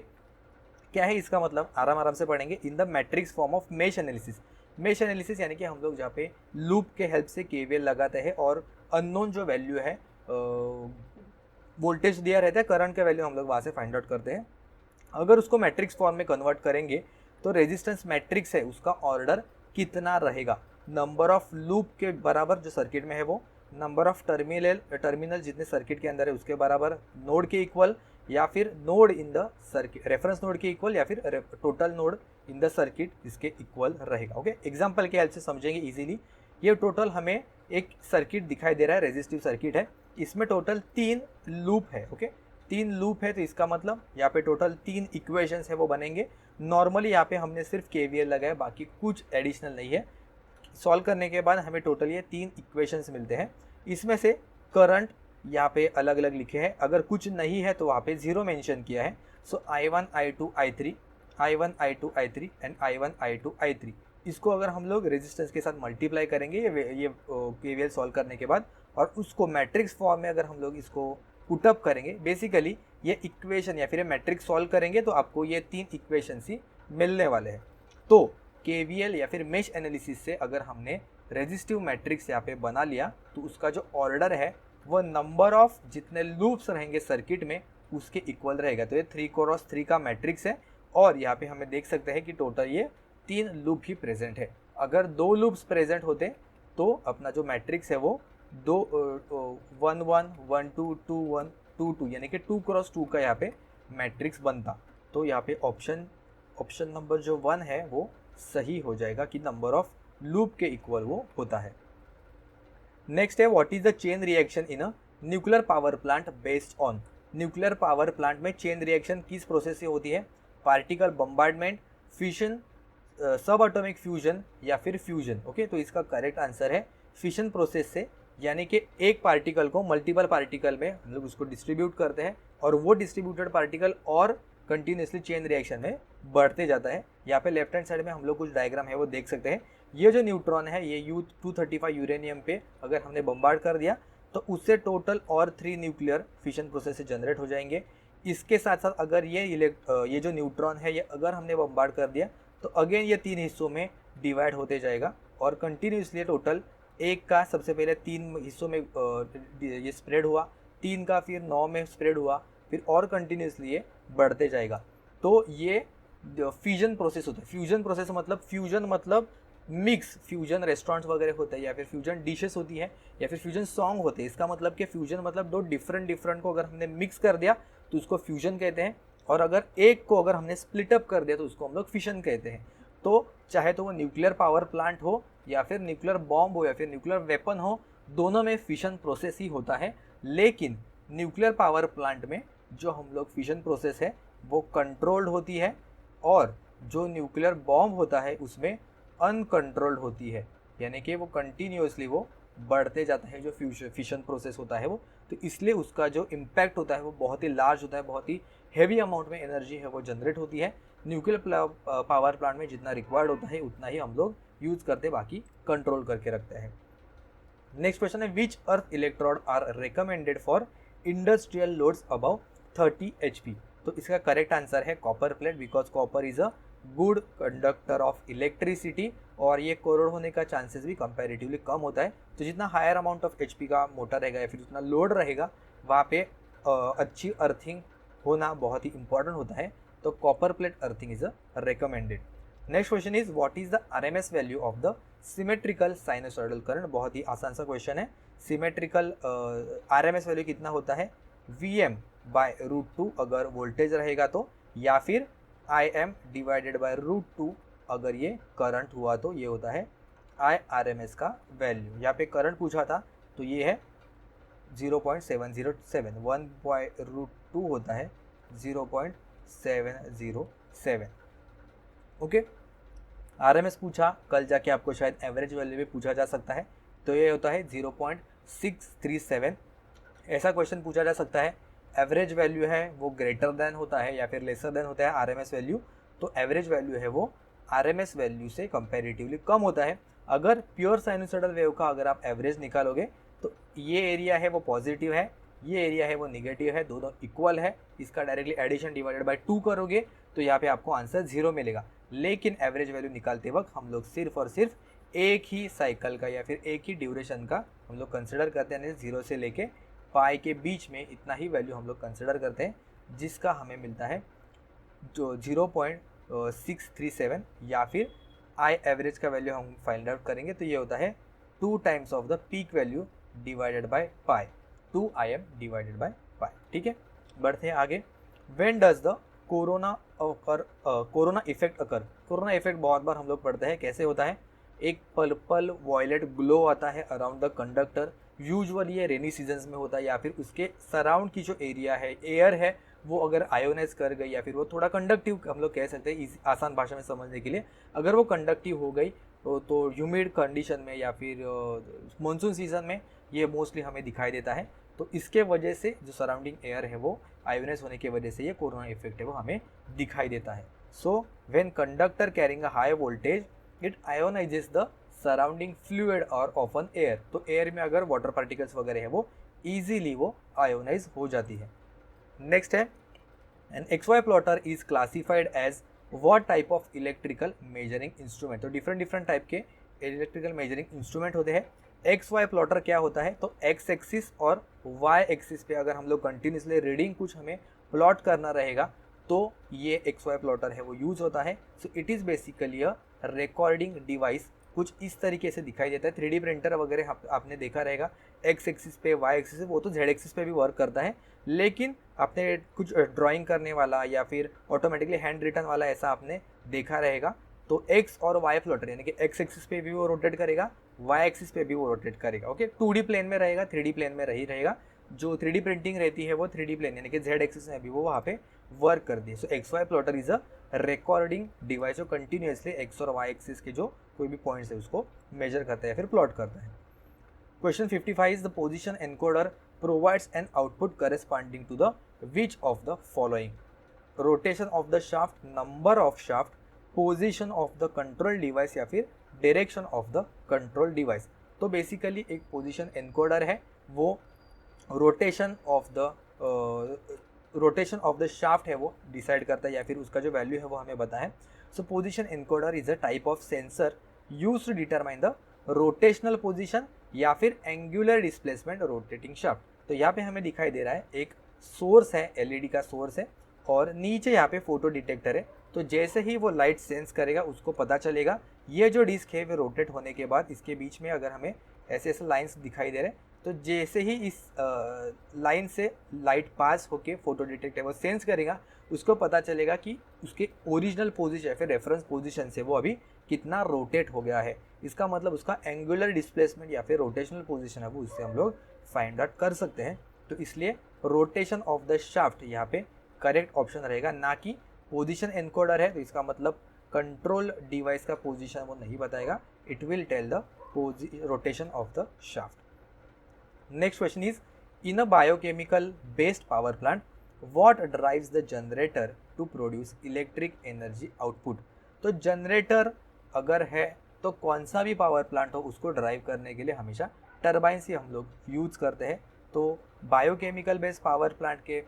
क्या है इसका मतलब, आराम से पढ़ेंगे। In the matrix form of mesh analysis, mesh analysis यानी कि हम लोग जहाँ पे लूप के हेल्प से केवीएल लगाते हैं और अननोन जो वैल्यू है वोल्टेज दिया रहता है, करंट का वैल्यू हम लोग वहाँ से फाइंड आउट करते हैं। अगर उसको मैट्रिक्स फॉर्म में कन्वर्ट करेंगे तो रेजिस्टेंस मैट्रिक्स है उसका ऑर्डर कितना रहेगा, नंबर ऑफ लूप के बराबर जो सर्किट में है वो, नंबर ऑफ टर्मिनल जितने सर्किट के अंदर है उसके बराबर, नोड के इक्वल, या फिर node in the circuit reference node के इक्वल, या फिर total node in the circuit इसके इक्वल रहेगा। ओके, एग्जांपल के हेल्प से समझेंगे इजीली। ये टोटल हमें एक सर्किट दिखाई दे रहा है, रेजिस्टिव सर्किट है, इसमें टोटल 3 लूप है। ओके, 3 लूप है तो इसका मतलब यहाँ पे टोटल 3 इक्वेशंस है वो बनेंगे। नॉर्मली यहाँ पे हमने सिर्फ केवीएल लगाया, बाकी कुछ एडिशनल नहीं है। सॉल्व करने के बाद हमें टोटल ये 3 इक्वेशंस मिलते हैं। इसमें से करंट यहाँ पे अलग अलग लिखे हैं, अगर कुछ नहीं है तो वहाँ पे 0 मेंशन किया है। सो I1 I2 I3 I1 I2 I3 and I1 I2 I3, इसको अगर हम लोग रेजिस्टेंस के साथ मल्टीप्लाई करेंगे ये केवीएल सॉल्व करने के बाद, और उसको मैट्रिक्स फॉर्म में अगर हम लोग इसको पुटअप करेंगे, बेसिकली ये इक्वेशन या फिर मैट्रिक्स सॉल्व करेंगे तो आपको ये 3 इक्वेशन ही मिलने वाले हैं। तो केवीएल या फिर मेश एनालिसिस से अगर हमने रेजिस्टिव मैट्रिक्स यहाँ पे बना लिया तो उसका जो ऑर्डर है वो नंबर ऑफ जितने लूप्स रहेंगे सर्किट में उसके इक्वल रहेगा। तो ये 3x3 का मैट्रिक्स है और यहाँ पे हमें देख सकते हैं कि टोटल ये 3 लूप ही प्रेजेंट है। अगर 2 लूप्स प्रेजेंट होते तो अपना जो मैट्रिक्स है वो 1 1 1 2 2 1 2 2 यानी कि 2x2 का यहाँ पे मैट्रिक्स बनता। तो यहाँ पे ऑप्शन नंबर जो 1 है वो सही हो जाएगा कि नंबर ऑफ लूप के इक्वल वो होता है। नेक्स्ट है what is the chain reaction in a nuclear power plant based on. Nuclear power plant में चेन रिएक्शन किस प्रोसेस से होती है, पार्टिकल बम्बार्डमेंट, फिशन, सब एटॉमिक फ्यूजन या फिर फ्यूजन। ओके, तो इसका करेक्ट आंसर है फिशन प्रोसेस से यानी कि एक पार्टिकल को मल्टीपल पार्टिकल में हम लोग उसको डिस्ट्रीब्यूट करते हैं और वो डिस्ट्रीब्यूटेड पार्टिकल और कंटिन्यूसली चेन रिएक्शन में बढ़ते जाता है। यहाँ पे लेफ्ट हैंड साइड में हम लोग कुछ डायग्राम है वो देख सकते हैं। ये जो न्यूट्रॉन है ये U-235 यूरेनियम पे अगर हमने बम्बार्ड कर दिया तो उससे टोटल और 3 न्यूक्लियर फिशन प्रोसेस से जनरेट हो जाएंगे। इसके साथ साथ अगर ये जो न्यूट्रॉन है ये अगर हमने बम्बार्ड कर दिया तो अगेन ये 3 हिस्सों में डिवाइड होते जाएगा और कंटिन्यूसली टोटल एक का सबसे पहले 3 हिस्सों में ये स्प्रेड हुआ, 3 का फिर 9 में स्प्रेड हुआ, फिर और कंटिन्यूसली ये बढ़ते जाएगा। तो ये फ्यूजन प्रोसेस होता है। फ्यूजन प्रोसेस मतलब फ्यूजन मतलब मिक्स, फ्यूजन रेस्टोरेंट्स वगैरह होते हैं या फिर फ्यूजन डिशेस होती है या फिर फ्यूजन सॉन्ग होते हैं। इसका मतलब कि फ्यूजन मतलब दो डिफरेंट को अगर हमने मिक्स कर दिया तो उसको फ्यूजन कहते हैं और अगर एक को अगर हमने स्प्लिट अप कर दिया तो उसको हम लोग फिशन कहते हैं। तो चाहे तो वो न्यूक्लियर पावर प्लांट हो या फिर न्यूक्लियर बॉम्ब हो या फिर न्यूक्लियर वेपन हो, दोनों में फिशन प्रोसेस ही होता है। लेकिन न्यूक्लियर पावर प्लांट में जो हम लोग फिशन प्रोसेस है वो कंट्रोल्ड होती है और जो न्यूक्लियर बॉम्ब होता है उसमें अनकंट्रोल्ड होती है, यानी कि वो कंटिन्यूसली वो बढ़ते जाता है जो फिशन प्रोसेस होता है वो। तो इसलिए उसका जो इम्पैक्ट होता है वो बहुत ही लार्ज होता है, बहुत ही हेवी अमाउंट में एनर्जी है वो जनरेट होती है। न्यूक्लियर पावर प्लांट में जितना रिक्वायर्ड होता है उतना ही हम लोग यूज़ करते, बाकी कंट्रोल करके रखते हैं। नेक्स्ट क्वेश्चन है which earth electrode are recommended for industrial loads above 30 HP। तो इसका करेक्ट आंसर है copper plate, because copper is a good conductor of electricity और ये कोरोड होने का चांसेस भी कंपैरेटिवली कम होता है। तो जितना हायर अमाउंट ऑफ HP का मोटर रहेगा या फिर जितना लोड रहेगा वहाँ पे अच्छी अर्थिंग होना बहुत ही इंपॉर्टेंट होता है। तो copper plate earthing is a recommended. Next question is what is the RMS value of the symmetrical sinusoidal current. बहुत ही आसान सा क्वेश्चन है। सिमेट्रिकल RMS वैल्यू कितना होता है, Vm/√2 अगर वोल्टेज रहेगा तो, या फिर Im/√2 अगर ये करंट हुआ तो ये होता है IRMS का वैल्यू। यहाँ पे करंट पूछा था तो ये है 0.707, 1/√2 होता है 0.707। ओके, RMS पूछा, कल जाके आपको शायद एवरेज वैल्यू भी पूछा जा सकता है तो ये होता है 0.637। ऐसा क्वेश्चन पूछा जा सकता है एवरेज वैल्यू है वो ग्रेटर देन होता है या फिर लेसर देन होता है RMS वैल्यू। तो एवरेज वैल्यू है वो RMS वैल्यू से कंपैरेटिवली कम होता है। अगर प्योर साइनोसॉइडल वेव का अगर आप एवरेज निकालोगे तो ये एरिया है वो पॉजिटिव है, ये एरिया है वो निगेटिव है, दोनों इक्वल है। इसका डायरेक्टली एडिशन डिवाइडेड बाय 2 करोगे तो यहाँ पे आपको आंसर 0 मिलेगा। लेकिन एवरेज वैल्यू निकालते वक्त हम लोग सिर्फ और सिर्फ एक ही साइकिल का या फिर एक ही ड्यूरेशन का हम लोग कंसिडर करते हैं, 0 से लेके पाई के बीच में इतना ही वैल्यू हम लोग कंसिडर करते हैं, जिसका हमें मिलता है जो 0.637 या फिर आई एवरेज का वैल्यू हम फाइंड आउट करेंगे तो ये होता है 2 times of the peak value divided by pi, 2Im divided by pi. ठीक है, बढ़ते हैं आगे। When does the corona effect occur. Corona effect बहुत बार हम लोग पढ़ते हैं, कैसे होता है, एक पर्पल वॉयलेट ग्लो आता है अराउंड द कंडक्टर। यूजुअली ये रेनी सीजन्स में होता है या फिर उसके सराउंड की जो एरिया है, एयर है, वो अगर आयोनाइज कर गई या फिर वो थोड़ा कंडक्टिव हम लोग कह सकते हैं आसान भाषा में समझने के लिए, अगर वो कंडक्टिव हो गई तो ह्यूमिड कंडीशन में या फिर मानसून सीजन में ये मोस्टली हमें दिखाई देता है। तो इसके वजह से जो सराउंडिंग एयर है वो आयोनाइज होने की वजह से ये कोरोना इफेक्ट है वो हमें दिखाई देता है। So when conductor carrying a high voltage it ionises the surrounding fluid और ऑफन एयर। तो एयर में अगर वाटर पार्टिकल्स वगैरह है वो ईजिली वो आयोनाइज हो जाती है। नेक्स्ट है an XY plotter is classified as what type of electrical measuring instrument. तो डिफरेंट टाइप के इलेक्ट्रिकल मेजरिंग इंस्ट्रूमेंट होते हैं। XY प्लॉटर क्या होता है, तो X एक्सिस और Y एक्सिस पे अगर हम लोग कंटिन्यूसली रीडिंग कुछ हमें प्लॉट करना रहेगा तो ये XY प्लॉटर है वो यूज होता है। So it is basically a recording device. कुछ इस तरीके से दिखाई देता है। 3D प्रिंटर वगैरह आपने देखा रहेगा, X एक्सिस पे Y एक्सिस पे, वो तो Z एक्सिस पे भी वर्क करता है, लेकिन आपने कुछ ड्राइंग करने वाला या फिर ऑटोमेटिकली हैंड रिटन वाला ऐसा आपने देखा रहेगा। तो X और Y प्लॉटर यानी कि X एक्सिस पे भी वो रोटेट करेगा, Y एक्सिस पे भी वो रोटेट करेगा। ओके, 2D प्लेन में रहेगा, 3D प्लेन में रहेगा। जो 3D प्रिंटिंग रहती है वो 3D प्लेन यानी कि Z एक्सिस में भी वो वहाँ पे वर्क करती है। सो XY plotter is a recording device जो कंटिन्यूसली X और Y एक्सिस के जो कोई भी पॉइंट्स है उसको मेजर करता है या फिर प्लॉट करता है। Question 55 is the position encoder provides an output corresponding to the which of the following? Rotation of the shaft, number of shaft, position of the control device या फिर direction of the control device. तो बेसिकली एक पोजीशन एनकोडर है, वो रोटेशन ऑफ द शाफ्ट है वो डिसाइड करता है या फिर उसका जो वैल्यू है वो हमें पता है। So position encoder is a type of sensor use to determine the rotational position या फिर एंगुलर डिस्प्लेसमेंट रोटेटिंग शाफ्ट। तो यहाँ पे हमें दिखाई दे रहा है एक सोर्स है, एलईडी का सोर्स है और नीचे यहाँ पे फोटो डिटेक्टर है। तो जैसे ही वो लाइट सेंस करेगा उसको पता चलेगा ये जो डिस्क है वो रोटेट होने के बाद इसके बीच में अगर हमें ऐसे ऐसे लाइंस दिखाई दे रहे हैं तो जैसे ही इस लाइन से लाइट पास होके फोटो डिटेक्टर वो सेंस करेगा उसको पता चलेगा कि उसके ओरिजिनल पोजीशन या फिर रेफरेंस पोजीशन से वो अभी कितना रोटेट हो गया है। इसका मतलब उसका एंगुलर डिस्प्लेसमेंट या फिर रोटेशनल पोजीशन है वो उससे हम लोग फाइंड आउट कर सकते हैं। तो इसलिए रोटेशन ऑफ द शाफ्ट यहाँ पे करेक्ट ऑप्शन रहेगा, ना कि पोजीशन एनकोडर है तो इसका मतलब कंट्रोल डिवाइस का पोजीशन वो नहीं बताएगा, it will tell the rotation of the shaft. Next question is in a biochemical based power plant what drives the generator to produce electric energy output? तो जनरेटर अगर है तो कौन सा भी पावर प्लांट हो उसको ड्राइव करने के लिए हमेशा टरबाइन से हम लोग यूज़ करते हैं। तो बायोकेमिकल बेस्ड पावर प्लांट के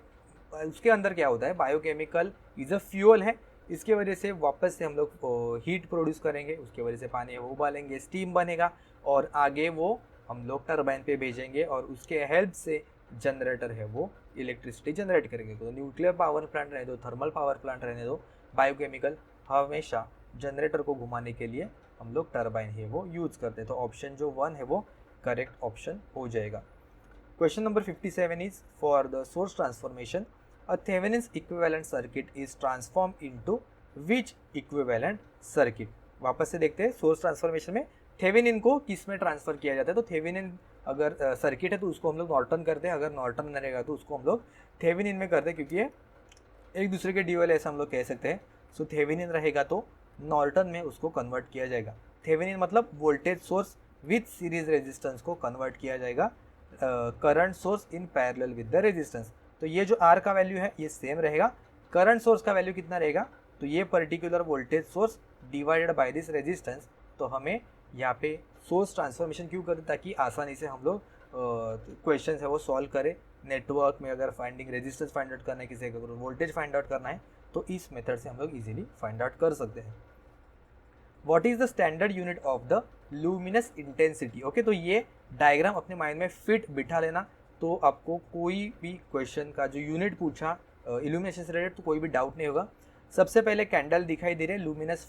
उसके अंदर क्या होता है, बायोकेमिकल इज़ अ फ्यूल है, इसके वजह से वापस से हम लोग हीट प्रोड्यूस करेंगे, उसके वजह से पानी वो उबालेंगे, स्टीम बनेगा और आगे वो हम लोग टरबाइन पे भेजेंगे और उसके हेल्प से जनरेटर है वो इलेक्ट्रिसिटी जनरेट करेंगे। तो न्यूक्लियर पावर प्लांट रहने दो, थर्मल पावर प्लांट रहने दो, बायोकेमिकल हमेशा जनरेटर को घुमाने के लिए हम लोग टरबाइन है वो यूज़ करते हैं। तो ऑप्शन जो 1 है वो करेक्ट ऑप्शन हो जाएगा। Question number 57 is for the source transformation a Thevenin's equivalent circuit is transform into which equivalent circuit? वापस से देखते हैं, सोर्स ट्रांसफॉर्मेशन में थेवेनिन को किस में ट्रांसफर किया जाता है? तो थेवेनिन अगर सर्किट है तो उसको हम लोग नॉर्टन करते हैं, अगर नॉर्टन नहीं रहेगा तो उसको हम लोग थेवेनिन में करते हैं, क्योंकि ये एक दूसरे के ड्यूअल ऐसा हम लोग कह सकते हैं। सो थेवेनिन रहेगा तो नॉर्टन में उसको कन्वर्ट किया जाएगा। थेवेनिन मतलब voltage source with series resistance को कन्वर्ट किया जाएगा current source in parallel with the resistance. तो ये जो आर का वैल्यू है ये सेम रहेगा, करंट सोर्स का वैल्यू कितना रहेगा? तो ये particular voltage source divided by this resistance. तो हमें यहाँ पे सोर्स ट्रांसफॉर्मेशन क्यों करते, ताकि आसानी से हम लोग क्वेश्चन है वो सॉल्व करें। नेटवर्क में अगर फाइंडिंग रेजिस्टेंस फाइंड आउट करना है, किसी को वोल्टेज फाइंड आउट करना है, तो इस मेथड से हम लोग इजीली फाइंड आउट कर सकते हैं। What is the standard unit of the luminous intensity? Okay, तो ये डायग्राम अपने माइंड में फिट बिठा लेना, तो आपको कोई भी क्वेश्चन का जो यूनिट पूछा इल्यूमिनेशन से रिलेटेड तो कोई भी डाउट नहीं होगा। सबसे पहले कैंडल दिखाई दे रहे हैं, लुमिनस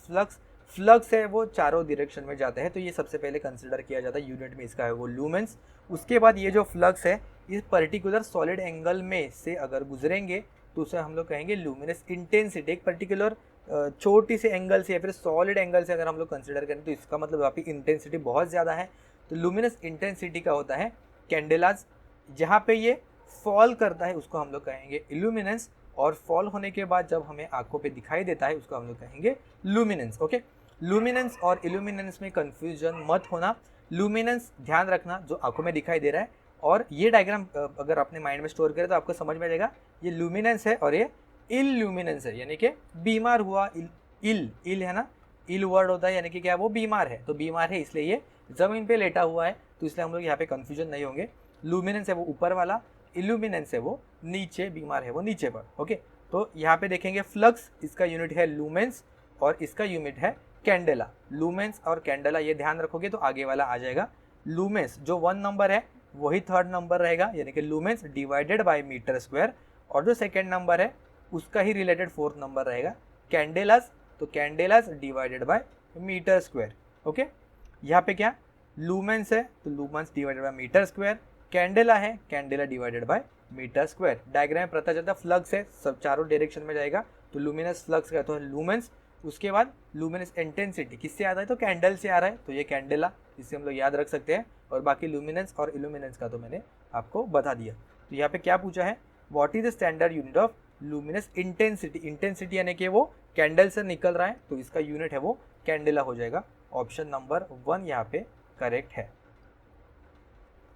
फ्लक्स है वो चारों डायरेक्शन में जाता है, तो ये सबसे पहले कंसिडर किया जाता है यूनिट में, इसका है वो लुमेंस। उसके बाद ये जो फ्लक्स है इस पर्टिकुलर सॉलिड एंगल में से अगर गुजरेंगे तो उसे हम लोग कहेंगे लुमिनस इंटेंसिटी। एक पर्टिकुलर छोटी से एंगल से या फिर सॉलिड एंगल से अगर हम लोग कंसिडर करें तो इसका मतलब यहाँ पे इंटेंसिटी बहुत ज़्यादा है। तो लुमिनस इंटेंसिटी का होता है कैंडेलाज, जहाँ पे ये फॉल करता है उसको हम लोग कहेंगे इल्यूमिनेंस, और फॉल होने के बाद जब हमें आंखों पे दिखाई देता है उसको हम लोग कहेंगे लुमिनेंस। ओके, लुमिनेंस और इल्यूमिनेंस में कंफ्यूजन मत होना। लुमिनेंस ध्यान रखना जो आंखों में दिखाई दे रहा है, और ये डायग्राम अगर अपने माइंड में स्टोर करें तो आपको समझ में आ जाएगा ये लुमिनेंस है और ये इल्यूमिनेंस है, यानी कि बीमार हुआ। इल है ना, इल वर्ड होता है यानी कि क्या, वो बीमार है, तो बीमार है इसलिए ये ज़मीन पे लेटा हुआ है, तो इसलिए हम लोग यहाँ पे कंफ्यूजन नहीं होंगे। लुमिनेंस है वो ऊपर वाला, इल्यूमिनेंस है वो नीचे, बीमार है वो नीचे पर। ओके, तो यहाँ पे देखेंगे फ्लक्स, इसका यूनिट है लुमेंस और इसका यूनिट है कैंडेला। लुमेंस और कैंडेला ये ध्यान रखोगे तो आगे वाला आ जाएगा। लुमेंस जो 1 नंबर है वही 3rd नंबर रहेगा, यानी कि lumens divided by metre square, और जो 2nd नंबर है उसका ही रिलेटेड 4th नंबर रहेगा कैंडेलास, तो candelas divided by metre square. Okay, यहाँ पे क्या लुमेंस है तो lumens divided by metre square, candela है candela divided by metre square. Diagram में पता चलता फ्लक्स है सब चारों डायरेक्शन में जाएगा, तो लुमिनस फ्लक्स का तो है लुमेंस। उसके बाद लुमिनस इंटेंसिटी किससे आ रहा है, तो कैंडल से आ रहा है, तो ये कैंडेला, इसे हम लोग याद रख सकते हैं। और बाकी लुमिनेंस और इल्यूमिनेंस का तो मैंने आपको बता दिया। तो यहाँ पे क्या पूछा है, what is the standard unit of luminous intensity? Intensity यानी कि वो कैंडल से निकल रहा है, तो इसका यूनिट है वो कैंडेला हो जाएगा। ऑप्शन नंबर 1 यहाँ पे करेक्ट है।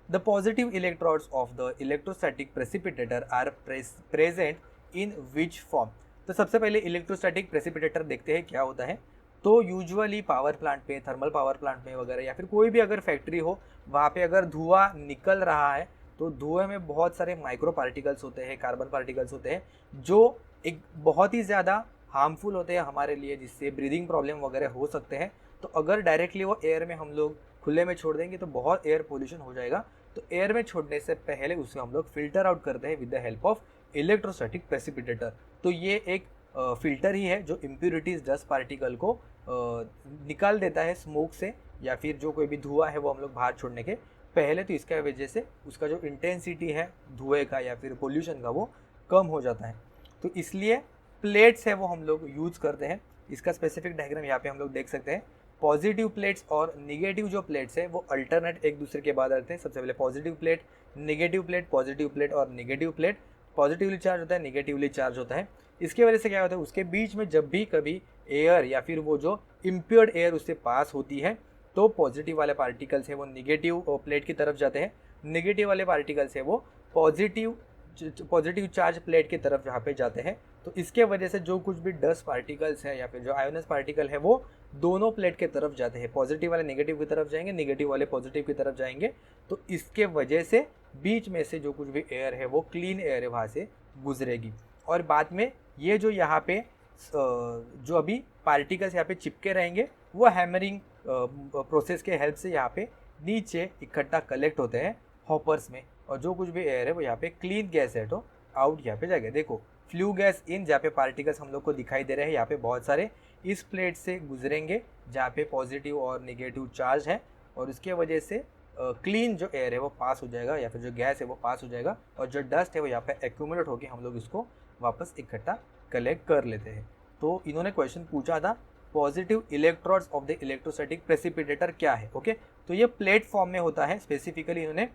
The positive electrodes of the electrostatic precipitator are present in which form. तो सबसे पहले इलेक्ट्रोस्टैटिक प्रेसिपिटेटर देखते हैं क्या होता है। तो यूजुअली पावर प्लांट पे, थर्मल पावर प्लांट में वगैरह, या फिर कोई भी अगर फैक्ट्री हो, वहाँ पे अगर धुआं निकल रहा है तो धुएं में बहुत सारे माइक्रो पार्टिकल्स होते हैं, कार्बन पार्टिकल्स होते हैं, जो एक बहुत ही ज़्यादा हार्मफुल होते हैं हमारे लिए, जिससे ब्रीदिंग प्रॉब्लम वगैरह हो सकते हैं। तो अगर डायरेक्टली वो एयर में हम लोग खुले में छोड़ देंगे तो बहुत एयर पोल्यूशन हो जाएगा। तो एयर में छोड़ने से पहले उसे हम लोग फिल्टर आउट करते हैं with the help of electrostatic precipitator. तो ये एक फिल्टर ही है जो इम्प्यूरिटीज डस्ट पार्टिकल को निकाल देता है स्मोक से, या फिर जो कोई भी धुआं है वो हम लोग बाहर छोड़ने के पहले। तो इसका वजह से उसका जो इंटेंसिटी है धुएं का या फिर पोल्यूशन का वो कम हो जाता है। तो इसलिए प्लेट्स है वो हम लोग यूज करते हैं। इसका स्पेसिफिक डायग्राम यहाँ पे हम लोग देख सकते हैं। पॉजिटिव प्लेट्स और निगेटिव जो प्लेट्स है वो अल्टरनेट एक दूसरे के बाद रखते हैं। सबसे पहले positive plate, negative plate, positive plate और निगेटिव प्लेट। पॉजिटिवली चार्ज होता है, निगेटिवली चार्ज होता है। इसके वजह से क्या होता है, उसके बीच में जब भी कभी एयर या फिर वो जो इम्प्योर्ड एयर उससे पास होती है तो पॉजिटिव वाले पार्टिकल्स है वो निगेटिव प्लेट की तरफ जाते हैं, निगेटिव वाले पार्टिकल्स है वो पॉजिटिव चार्ज प्लेट की तरफ जहाँ पे जाते हैं। तो इसके वजह से जो कुछ भी डस्ट पार्टिकल्स है या फिर जो आयोनस पार्टिकल है वो दोनों प्लेट के तरफ जाते हैं। पॉजिटिव वाले नेगेटिव की तरफ जाएंगे, नेगेटिव वाले पॉजिटिव की तरफ जाएंगे। तो इसके वजह से बीच में से जो कुछ भी एयर है वो क्लीन एयर है वहाँ से गुजरेगी। और बाद में ये जो यहाँ पे जो अभी पार्टिकल्स यहाँ पे चिपके रहेंगे वो हैमरिंग प्रोसेस के हेल्प से यहाँ पे नीचे इकट्ठा कलेक्ट होते हैं हॉपर्स में, और जो कुछ भी एयर है वो यहाँ पे क्लीन गैस है तो आउट यहाँ पे जाएगा। देखो फ्लू गैस इन, जहाँ पे पार्टिकल्स हम लोग को दिखाई दे रहे हैं, यहाँ पे बहुत सारे इस प्लेट से गुजरेंगे जहाँ पे पॉजिटिव और निगेटिव चार्ज है, और उसके वजह से क्लीन जो एयर है वो पास हो जाएगा या फिर जो गैस है वो पास हो जाएगा, और जो डस्ट है वो यहाँ पे एक्यूमुलेट होकर हम लोग इसको वापस इकट्ठा कलेक्ट कर लेते हैं। तो इन्होंने क्वेश्चन पूछा था positive electrodes of the electrostatic precipitator क्या है। ओके, तो ये प्लेट फॉर्म में होता है। स्पेसिफिकली इन्होंने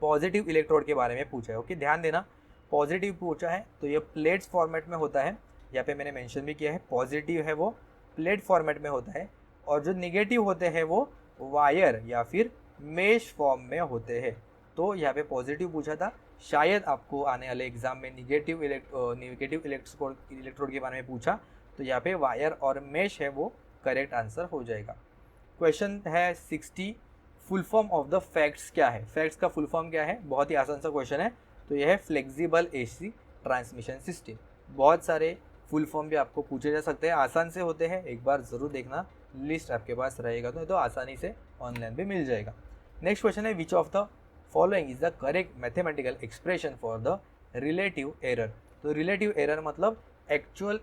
पॉजिटिव इलेक्ट्रोड के बारे में पूछा है। ओके, ध्यान देना, पॉजिटिव पूछा है तो ये प्लेट्स फॉर्मेट में होता है। यहाँ पे मैंने मेंशन भी किया है, पॉजिटिव है वो प्लेट फॉर्मेट में होता है, और जो निगेटिव होते हैं वो वायर या फिर मेश फॉर्म में होते हैं। तो यहाँ पे पॉजिटिव पूछा था, शायद आपको आने वाले एग्जाम में निगेटिव इलेक्ट्रोड के बारे में पूछा, तो यहाँ पे वायर और मेश है वो करेक्ट आंसर हो जाएगा। क्वेश्चन है 60, full form of the facts क्या है। फैक्ट्स का फुल फॉर्म क्या है, बहुत ही आसान सा क्वेश्चन है। तो यह है फ्लेक्सिबल एसी ट्रांसमिशन सिस्टम। बहुत सारे फुल फॉर्म भी आपको पूछे जा सकते हैं, आसान से होते हैं, एक बार ज़रूर देखना, लिस्ट आपके पास रहेगा तो आसानी से ऑनलाइन भी मिल जाएगा। नेक्स्ट क्वेश्चन है, which of the following is the correct mathematical expression for the relative error. तो रिलेटिव एरर मतलब एक्चुअल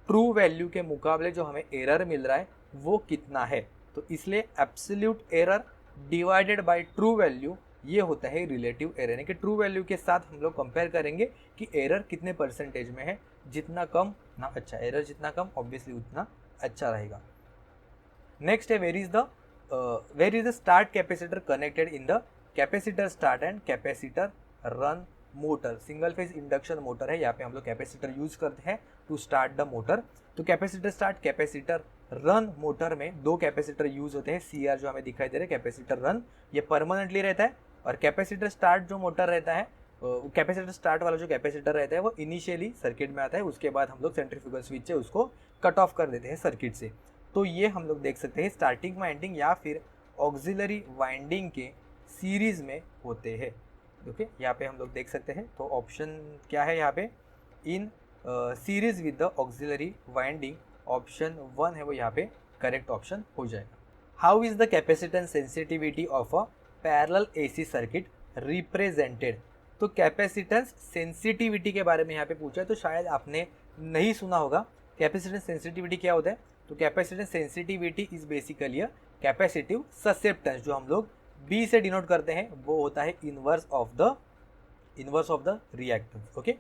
ट्रू वैल्यू के मुकाबले जो हमें एरर मिल रहा है वो कितना है। तो इसलिए absolute error divided by true value, ये होता है रिलेटिव एरर। यानी कि ट्रू वैल्यू के साथ हम लोग कंपेयर करेंगे कि एरर कितने परसेंटेज में है, जितना कम ना अच्छा, एरर जितना कम ऑब्वियसली उतना अच्छा रहेगा। नेक्स्ट है, where is the start capacitor connected in the capacitor start and capacitor run motor. Single phase induction motor है, यहाँ पे हम लोग कैपेसिटर यूज करते हैं टू स्टार्ट द मोटर। तो capacitor start, capacitor run motor में दो कैपेसिटर यूज होते हैं। CR जो हमें दिखाई दे रहा है कैपेसिटर रन, ये परमानेंटली रहता है, और कैपेसिटर स्टार्ट जो मोटर रहता है, कैपेसिटर स्टार्ट वाला जो कैपेसिटर रहता है वो इनिशियली सर्किट में आता है, उसके बाद हम लोग सेंट्रीफ्यूगल स्विच से उसको कट ऑफ कर देते हैं सर्किट से। तो ये हम लोग देख सकते हैं स्टार्टिंग वाइंडिंग या फिर ऑक्सिलरी वाइंडिंग के सीरीज में होते हैं। ओके, यहाँ पे हम लोग देख सकते हैं। तो ऑप्शन क्या है यहाँ पे, in series with the auxiliary winding, option 1 है वो यहाँ पे करेक्ट ऑप्शन हो जाएगा। How is the capacitance sensitivity of a parallel AC circuit represented. तो कैपेसिटेंस सेंसिटिविटी के बारे में यहाँ पे पूछा है, तो शायद आपने नहीं सुना होगा। कैपेसिटेंस सेंसिटिविटी क्या होता है, तो capacitance sensitivity is basically a capacitive susceptance, जो हम लोग B से डिनोट करते हैं, वो होता है inverse of the reactance. Okay,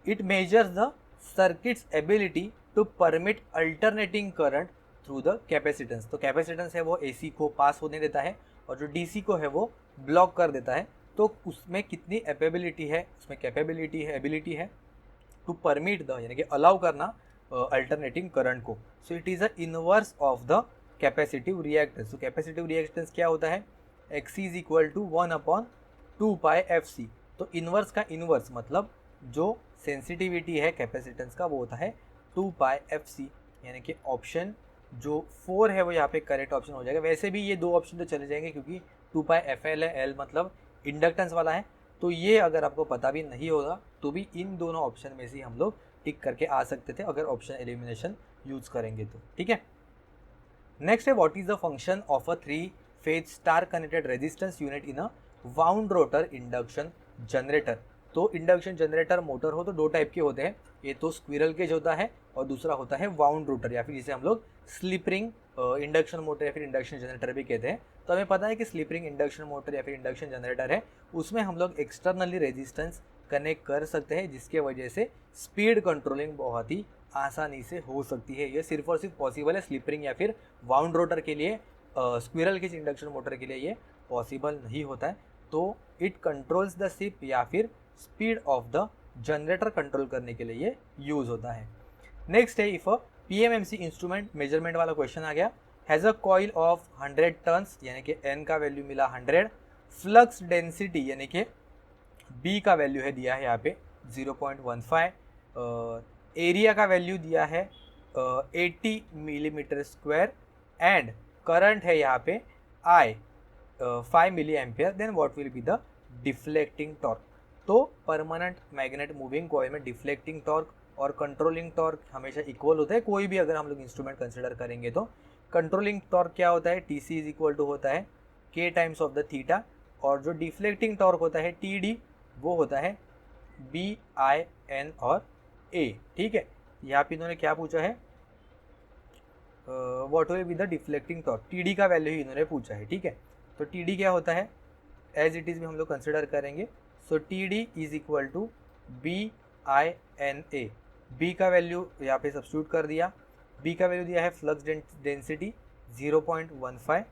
it measures the circuits ability to permit alternating current through the capacitance. तो कैपेसिटेंस है वो AC को पास होने देता है, और जो DC को है वो ब्लॉक कर देता है। तो उसमें कितनी एबिलिटी है, उसमें कैपेबिलिटी है, एबिलिटी है टू परमिट द, यानी कि अलाउ करना अल्टरनेटिंग करंट को। So it is a inverse of the capacitive reactance. तो कैपेसिटिव रिएक्टेंस क्या होता है, x is equal to 1/2πfc। तो इन्वर्स का इन्वर्स मतलब जो सेंसिटिविटी है कैपेसिटेंस का वो होता है 2πfc, यानी कि ऑप्शन जो 4 है वो यहाँ पे करेक्ट ऑप्शन हो जाएगा। वैसे भी ये दो ऑप्शन तो चले जाएंगे क्योंकि 2πfl है, l मतलब इंडक्टेंस वाला है, तो ये अगर आपको पता भी नहीं होगा तो भी इन दोनों ऑप्शन में से हम लोग टिक करके आ सकते थे अगर ऑप्शन एलिमिनेशन यूज करेंगे तो। ठीक है, नेक्स्ट है what is the function of a three phase star connected resistance unit in a wound rotor induction generator. तो इंडक्शन जनरेटर मोटर हो तो दो टाइप के होते हैं, ये तो स्क्विरल केज होता है और दूसरा होता है वाउंड रोटर या फिर जिसे हम लोग स्लिप रिंग इंडक्शन मोटर या फिर इंडक्शन जनरेटर भी कहते हैं। तो हमें पता है कि स्लिप रिंग इंडक्शन मोटर या फिर इंडक्शन जनरेटर है, उसमें हम लोग एक्सटर्नली रेजिस्टेंस कनेक्ट कर सकते हैं जिसके वजह से स्पीड कंट्रोलिंग बहुत ही आसानी से हो सकती है। ये सिर्फ और सिर्फ पॉसिबल है स्लिप रिंग या फिर वाउंड रोटर के लिए, स्क्विरल केज इंडक्शन मोटर के लिए ये पॉसिबल नहीं होता है। तो इट कंट्रोल्स द स्लिप या फिर speed of the generator control करने के लिए ये यूज होता है। नेक्स्ट है if a PMMC instrument measurement वाला क्वेश्चन आ गया, has a coil of 100 turns यानी कि एन का वैल्यू मिला 100, फ्लक्स डेंसिटी यानी कि बी का वैल्यू है दिया है यहाँ पे 0.15, एरिया का वैल्यू दिया है 80 मिलीमीटर स्क्वायर एंड करंट है यहाँ पे I 5 milliampere, then what will be the deflecting torque. तो परमानेंट मैग्नेट मूविंग कॉइल में डिफ्लेक्टिंग टॉर्क और कंट्रोलिंग टॉर्क हमेशा इक्वल होता है, कोई भी अगर हम लोग इंस्ट्रूमेंट कंसिडर करेंगे तो। कंट्रोलिंग टॉर्क क्या होता है, T C is equal to होता है के टाइम्स ऑफ द थीटा, और जो डिफ्लेक्टिंग टॉर्क होता है टी डी वो होता है बी आई एन और ए। ठीक है, यहाँ पे इन्होंने क्या पूछा है, what will be the deflecting torque, T D का वैल्यू ही इन्होंने पूछा है। ठीक है, तो टी डी क्या होता है एज इट इज़ भी हम लोग कंसिडर करेंगे। So T D is equal to B I N A, B का वैल्यू यहाँ पे सब्स्टिट्यूट कर दिया, बी का वैल्यू दिया है फ्लक्स डेंसिटी 0.15,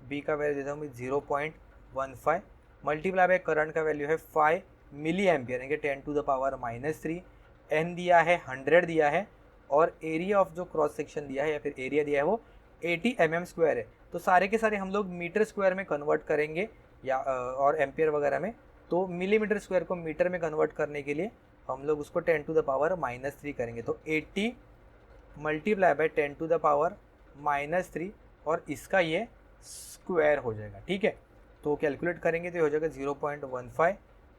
बी का वैल्यू देता हूँ 0.15 मल्टीप्लाई बाय करंट का वैल्यू है 5 मिली एम्पियर यानी कि 10⁻³ एन दिया है 100 दिया है, और एरिया ऑफ जो क्रॉस सेक्शन दिया है या फिर एरिया दिया है वो 80 mm² है। तो सारे के सारे हम लोग मीटर स्क्वायर में कन्वर्ट करेंगे या और एम्पियर वगैरह में, तो मिलीमीटर स्क्वायर को मीटर में कन्वर्ट करने के लिए हम लोग उसको 10⁻³ करेंगे। तो 80 मल्टीप्लाई बाय 10⁻³ और इसका ये स्क्वायर हो जाएगा। ठीक है, तो कैलकुलेट करेंगे तो हो जाएगा 0.15,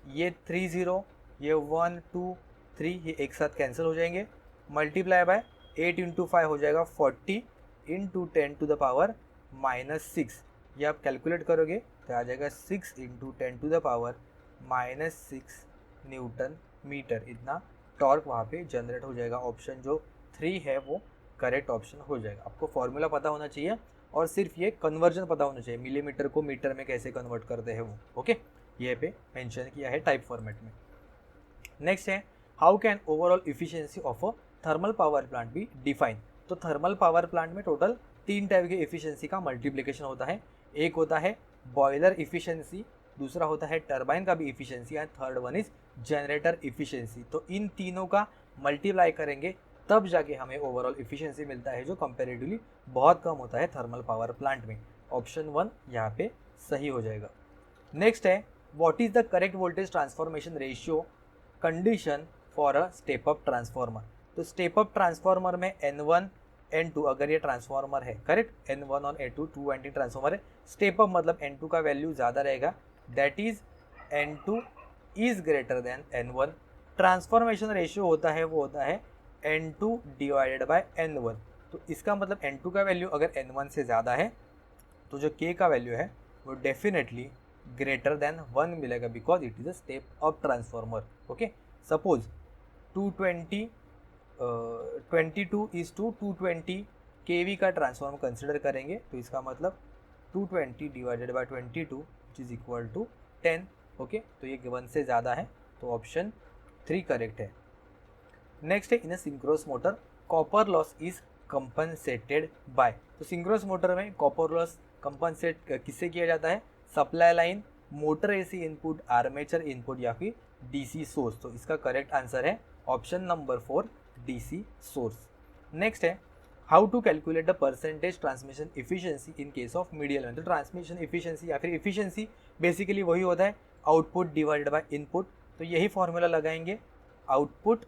ये 30, ये 1 2 3 ये एक साथ कैंसिल हो जाएंगे, मल्टीप्लाई बाय 8 × 5 हो जाएगा 40 × 10⁻⁻6, ये आप कैलकुलेट करोगे तो आ जाएगा 6 × 10⁻⁻6 न्यूटन मीटर, इतना टॉर्क वहाँ पे जनरेट हो जाएगा। ऑप्शन जो 3 है वो करेक्ट ऑप्शन हो जाएगा। आपको फॉर्मूला पता होना चाहिए और सिर्फ ये कन्वर्जन पता होना चाहिए, मिलीमीटर को मीटर में कैसे कन्वर्ट करते हैं वो। ओके, ये पे मेंशन किया है टाइप फॉर्मेट में। नेक्स्ट है how can overall efficiency of a thermal power plant be define. तो थर्मल पावर प्लांट में टोटल 3 टाइप के इफिशियंसी का मल्टीप्लिकेशन होता है। एक होता है बॉयलर इफिशियंसी, दूसरा होता है टरबाइन का भी efficiency and third one is generator efficiency. तो इन तीनों का मल्टीप्लाई करेंगे तब जाके हमें ओवरऑल इफिशियंसी मिलता है जो कंपेरेटिवली बहुत कम होता है थर्मल पावर प्लांट में। ऑप्शन 1 यहाँ पे सही हो जाएगा। नेक्स्ट है what is the correct voltage transformation ratio condition for a step up transformer. तो स्टेप अप ट्रांसफॉर्मर में N1 N2 अगर ये ट्रांसफॉर्मर है, करेक्ट, N1 और N2 2 वाइंडिंग ट्रांसफॉर्मर है, स्टेप अप मतलब N2 का वैल्यू ज़्यादा रहेगा, that is N2 is greater than N1। Transformation ratio होता है वो होता है N2 / N1। तो इसका मतलब N2 का वैल्यू अगर N1 से ज़्यादा है तो जो K का वैल्यू है वो डेफिनेटली ग्रेटर देन 1 मिलेगा because it is a step up transformer. Okay, suppose 22 kV का ट्रांसफॉर्मर कंसिडर करेंगे तो इसका मतलब 220 / 22 which is equal to 10। Okay, तो ये 1 से ज़्यादा है तो ऑप्शन 3 करेक्ट है। नेक्स्ट है in a synchronous motor copper loss is compensated by. तो सिंक्रोनस मोटर में कॉपर लॉस कंपनसेट किससे किया जाता है, supply line, motor AC input, armature input या फिर डीसी सोर्स। तो इसका करेक्ट आंसर है option number 4 DC source. Next है how to calculate the percentage transmission efficiency in case of medial element. तो ट्रांसमिशन इफिशियंसी या फिर इफिशियंसी बेसिकली वही होता है आउटपुट डिवाइडेड बाय इनपुट। तो यही फॉर्मूला लगाएंगे, output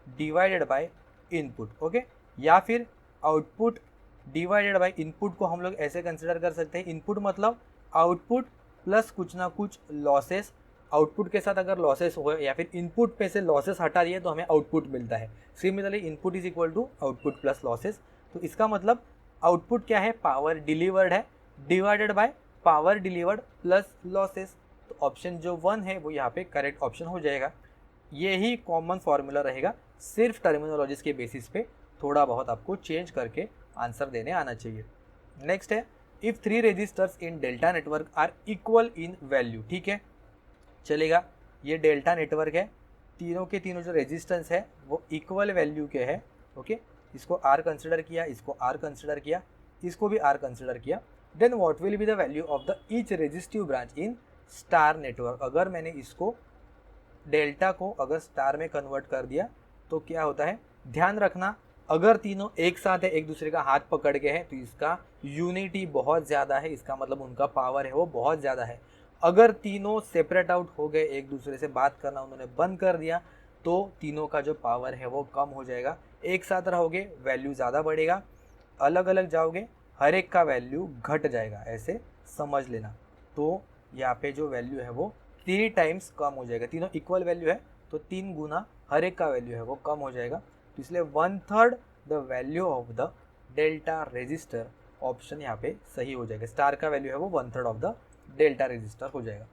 divided by input, okay. या फिर आउटपुट डिवाइडेड बाय इनपुट को हम लोग ऐसे कंसिडर कर सकते हैं, इनपुट मतलब आउटपुट प्लस कुछ ना कुछ लॉसेस। आउटपुट के साथ अगर लॉसेस हो या फिर इनपुट पे से लॉसेस हटा दिए तो हमें आउटपुट मिलता है। Similarly input is equal to output plus losses. तो इसका मतलब आउटपुट क्या है, पावर डिलीवर्ड है, divided by power delivered plus losses. तो ऑप्शन जो 1 है वो यहाँ पे करेक्ट ऑप्शन हो जाएगा। ये ही कॉमन फॉर्मूला रहेगा, सिर्फ टर्मिनोलॉजीज के बेसिस पे थोड़ा बहुत आपको चेंज करके आंसर देने आना चाहिए। नेक्स्ट है, if 3 resistors in delta network are equal in value. ठीक है, चलेगा। ये डेल्टा नेटवर्क है, तीनों के तीनों जो रेजिस्टेंस है वो इक्वल वैल्यू के है, ओके। इसको आर कंसिडर किया, इसको आर कंसिडर किया, इसको भी आर कंसिडर किया। Then what will be the value of the each resistive branch in star network. अगर मैंने इसको डेल्टा को अगर स्टार में कन्वर्ट कर दिया तो क्या होता है, ध्यान रखना अगर तीनों एक साथ है, एक दूसरे का हाथ पकड़ के है, तो इसका यूनिटी बहुत ज़्यादा है, इसका मतलब उनका पावर है वो बहुत ज़्यादा है। अगर तीनों सेपरेट आउट हो गए, एक दूसरे से बात करना उन्होंने बंद कर दिया, तो तीनों का जो पावर है वो कम हो जाएगा। एक साथ रहोगे वैल्यू ज़्यादा बढ़ेगा, अलग अलग जाओगे हर एक का वैल्यू घट जाएगा, ऐसे समझ लेना। तो यहाँ पे जो वैल्यू है वो 3 टाइम्स कम हो जाएगा। तीनों इक्वल वैल्यू है तो 3 गुना हर एक का वैल्यू है वो कम हो जाएगा। तो इसलिए 1/3 the value of the delta resistor, option यहाँ पे सही हो जाएगा। स्टार का वैल्यू है वो 1/3 ऑफ द डेल्टा रेजिस्टर हो जाएगा।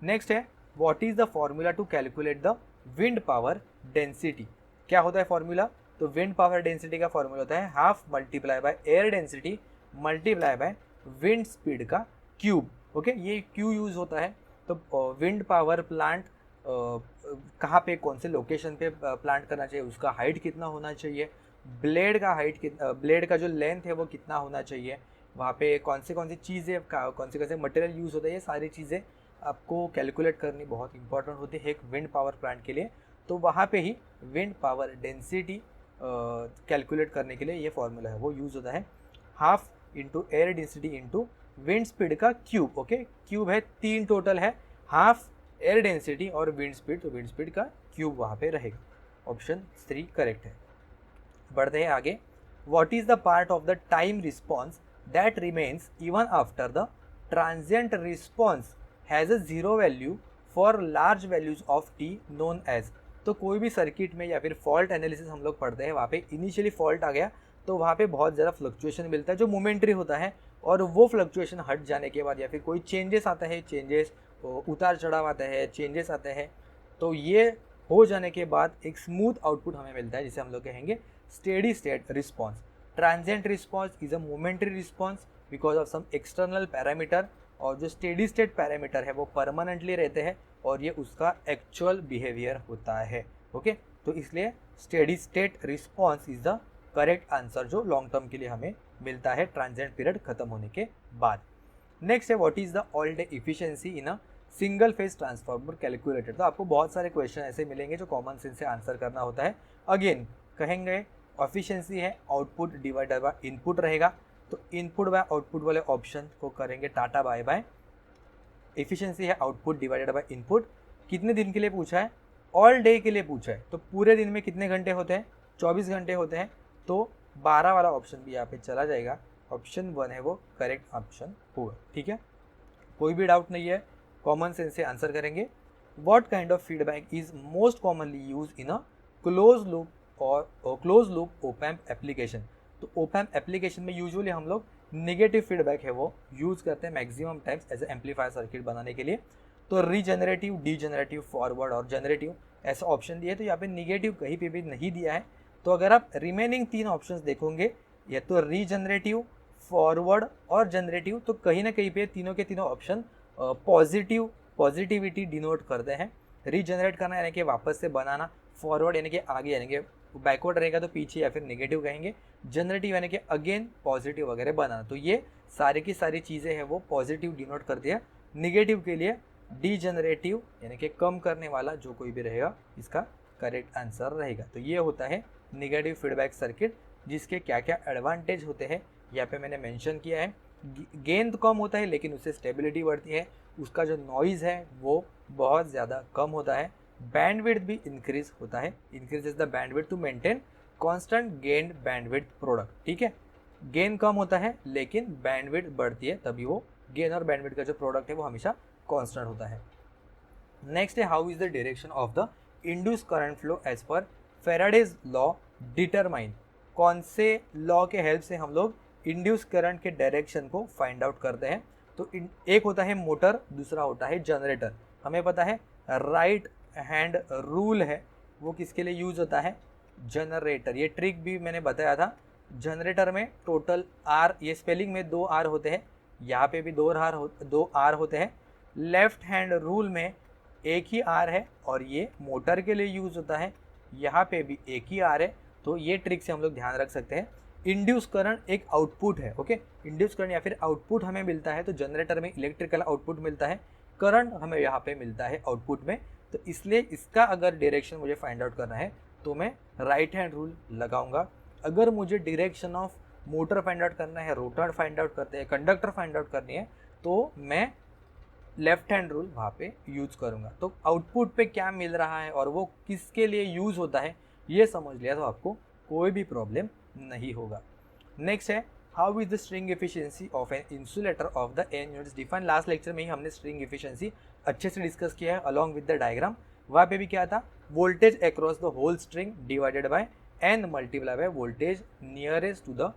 नेक्स्ट है, what is the formula to calculate the wind power density. क्या होता है फॉर्मूला, तो विंड पावर डेंसिटी का फॉर्मूला होता है half multiply by air density multiply by wind speed का क्यूब, ओके। ये क्यू यूज होता है। तो विंड पावर प्लांट कहाँ पे, कौन से लोकेशन पे प्लांट करना चाहिए, उसका हाइट कितना होना चाहिए, ब्लेड का हाइट ब्लेड का जो लेंथ है वो कितना होना चाहिए, वहाँ पे कौन सी चीज़ें कौन से मटेरियल यूज़ होता है, ये सारी चीज़ें आपको कैलकुलेट करनी बहुत इंपॉर्टेंट होती है एक विंड पावर प्लांट के लिए। तो वहाँ पे ही विंड पावर डेंसिटी कैलकुलेट करने के लिए ये फॉर्मूला है वो यूज़ होता है, half into air density into wind speed का क्यूब, ओके। क्यूब है 3 टोटल है, हाफ एयर डेंसिटी और विंड स्पीड, तो विंड स्पीड का क्यूब वहाँ पे रहेगा। ऑप्शन 3 करेक्ट है। बढ़ते हैं आगे, what is the part of the time response that remains even after the transient response has a zero value for large values of T known as. तो कोई भी सर्किट में या फिर फॉल्ट एनालिसिस हम लोग पढ़ते हैं, वहाँ पे इनिशियली फॉल्ट आ गया तो वहाँ पे बहुत ज़्यादा फ्लक्चुएशन मिलता है जो मोमेंट्री होता है, और वो फ्लक्चुएशन हट जाने के बाद या फिर कोई चेंजेस आता है, चेंजेस उतार चढ़ाव आता है, चेंजेस आते हैं, तो ये हो जाने के बाद एक स्मूथ आउटपुट हमें मिलता है जिसे हम लोग कहेंगे steady state response. Transient response is a momentary response because of some external parameter, और जो स्टेडी स्टेट पैरामीटर है वो परमानेंटली रहते हैं और ये उसका एक्चुअल बिहेवियर होता है, ओके। तो इसलिए steady state response is the correct answer जो लॉन्ग टर्म के लिए हमें मिलता है ट्रांजिएंट पीरियड खत्म होने के बाद। नेक्स्ट है, what is the all day efficiency in a single phase transformer calculated. तो आपको बहुत सारे क्वेश्चन ऐसे मिलेंगे जो कॉमन सेंस से आंसर करना होता है। अगेन कहेंगे एफिशिएंसी है आउटपुट डिवाइडेड बाय इनपुट रहेगा, तो इनपुट बाय आउटपुट वाले ऑप्शन को करेंगे टाटा बाय बाय। एफिशिएंसी है आउटपुट डिवाइडेड बाय इनपुट। कितने दिन के लिए पूछा है, ऑल डे के लिए पूछा है, तो पूरे दिन में कितने घंटे होते हैं, 24 घंटे होते हैं, तो 12 वाला ऑप्शन भी यहाँ पे चला जाएगा। ऑप्शन 1 है वो करेक्ट ऑप्शन होगा, ठीक है। कोई भी डाउट नहीं है, कॉमन सेंस से आंसर करेंगे। What kind of feedback is most commonly use in a close loop और क्लोज लूप ओपैम्प एप्लीकेशन। तो ओपैम्प एप्लीकेशन में यूजुअली हम लोग नेगेटिव फीडबैक है वो यूज़ करते हैं maximum times as a amplifier circuit बनाने के लिए। तो रीजनरेटिव, डीजनरेटिव, फॉरवर्ड और जनरेटिव ऐसा ऑप्शन दिया है, तो यहाँ पे नेगेटिव कहीं पे भी नहीं दिया है। तो अगर आप रिमेनिंग 3 ऑप्शंस देखोगे, या तो रीजनरेटिव, फॉरवर्ड और जनरेटिव, तो कहीं ना कहीं पे तीनों के तीनों ऑप्शन पॉजिटिविटी डिनोट करते हैं। रीजनरेट करना यानी कि वापस से बनाना, फॉरवर्ड यानी कि आगे यानी कि बैकवर्ड रहेगा तो पीछे या फिर नेगेटिव कहेंगे, जनरेटिव यानी कि अगेन पॉजिटिव वगैरह बनाना। तो ये सारी की सारी चीज़ें हैं वो पॉजिटिव डिनोट करती है। नेगेटिव के लिए डीजनरेटिव यानी कि कम करने वाला जो कोई भी रहेगा इसका करेक्ट आंसर रहेगा। तो ये होता है नेगेटिव फीडबैक सर्किट जिसके क्या क्या एडवांटेज होते हैं यहाँ पे मैंने मेंशन किया है। गेन तो कम होता है लेकिन उससे स्टेबिलिटी बढ़ती है, उसका जो नॉइज़ है वो बहुत ज़्यादा कम होता है, बैंडविड्थ भी इंक्रीज होता है, increases the bandwidth to maintain constant gain bandwidth product. ठीक है, गेन कम होता है लेकिन बैंडविड्थ बढ़ती है, तभी वो गेन और बैंडविड्थ का जो प्रोडक्ट है वो हमेशा कांस्टेंट होता है। नेक्स्ट है how is the direction of the induce current flow as per Faraday's law determine. कौन से लॉ के हेल्प से हम लोग इंड्यूस करंट के डायरेक्शन को फाइंड आउट करते हैं? तो एक होता है मोटर, दूसरा होता है जनरेटर। हमें पता है राइट हैंड रूल है वो किसके लिए यूज होता है? जनरेटर। ये ट्रिक भी मैंने बताया था। जनरेटर में टोटल आर, ये स्पेलिंग में 2 आर होते हैं, यहाँ पे भी 2 आर होते हैं। लेफ्ट हैंड रूल में एक ही आर है और ये मोटर के लिए यूज होता है, यहाँ पे भी एक ही आर है। तो ये ट्रिक से हम लोग ध्यान रख सकते हैं। इंड्यूस करंट एक आउटपुट है, ओके। इंड्यूस करंट या फिर आउटपुट हमें मिलता है, तो जनरेटर में इलेक्ट्रिकल आउटपुट मिलता है, करंट हमें यहाँ पे मिलता है आउटपुट में। तो इसलिए इसका अगर डायरेक्शन मुझे फाइंड आउट करना है तो मैं राइट हैंड रूल लगाऊंगा। अगर मुझे direction of motor find out करना है, रोटर फाइंड आउट करते हैं, कंडक्टर फाइंड आउट करनी है, तो मैं लेफ्ट हैंड रूल वहाँ पे यूज करूँगा। तो आउटपुट पे क्या मिल रहा है और वो किसके लिए यूज़ होता है ये समझ लिया तो आपको कोई भी प्रॉब्लम नहीं होगा। नेक्स्ट है how is the string efficiency of an insulator of the N units define. Last lecture में ही हमने स्ट्रिंग एफिशिएंसी अच्छे से डिस्कस किया है अलॉन्ग विद द डायग्राम। वहाँ पे भी क्या था? Voltage across the whole string divided by N multiply by voltage nearest to the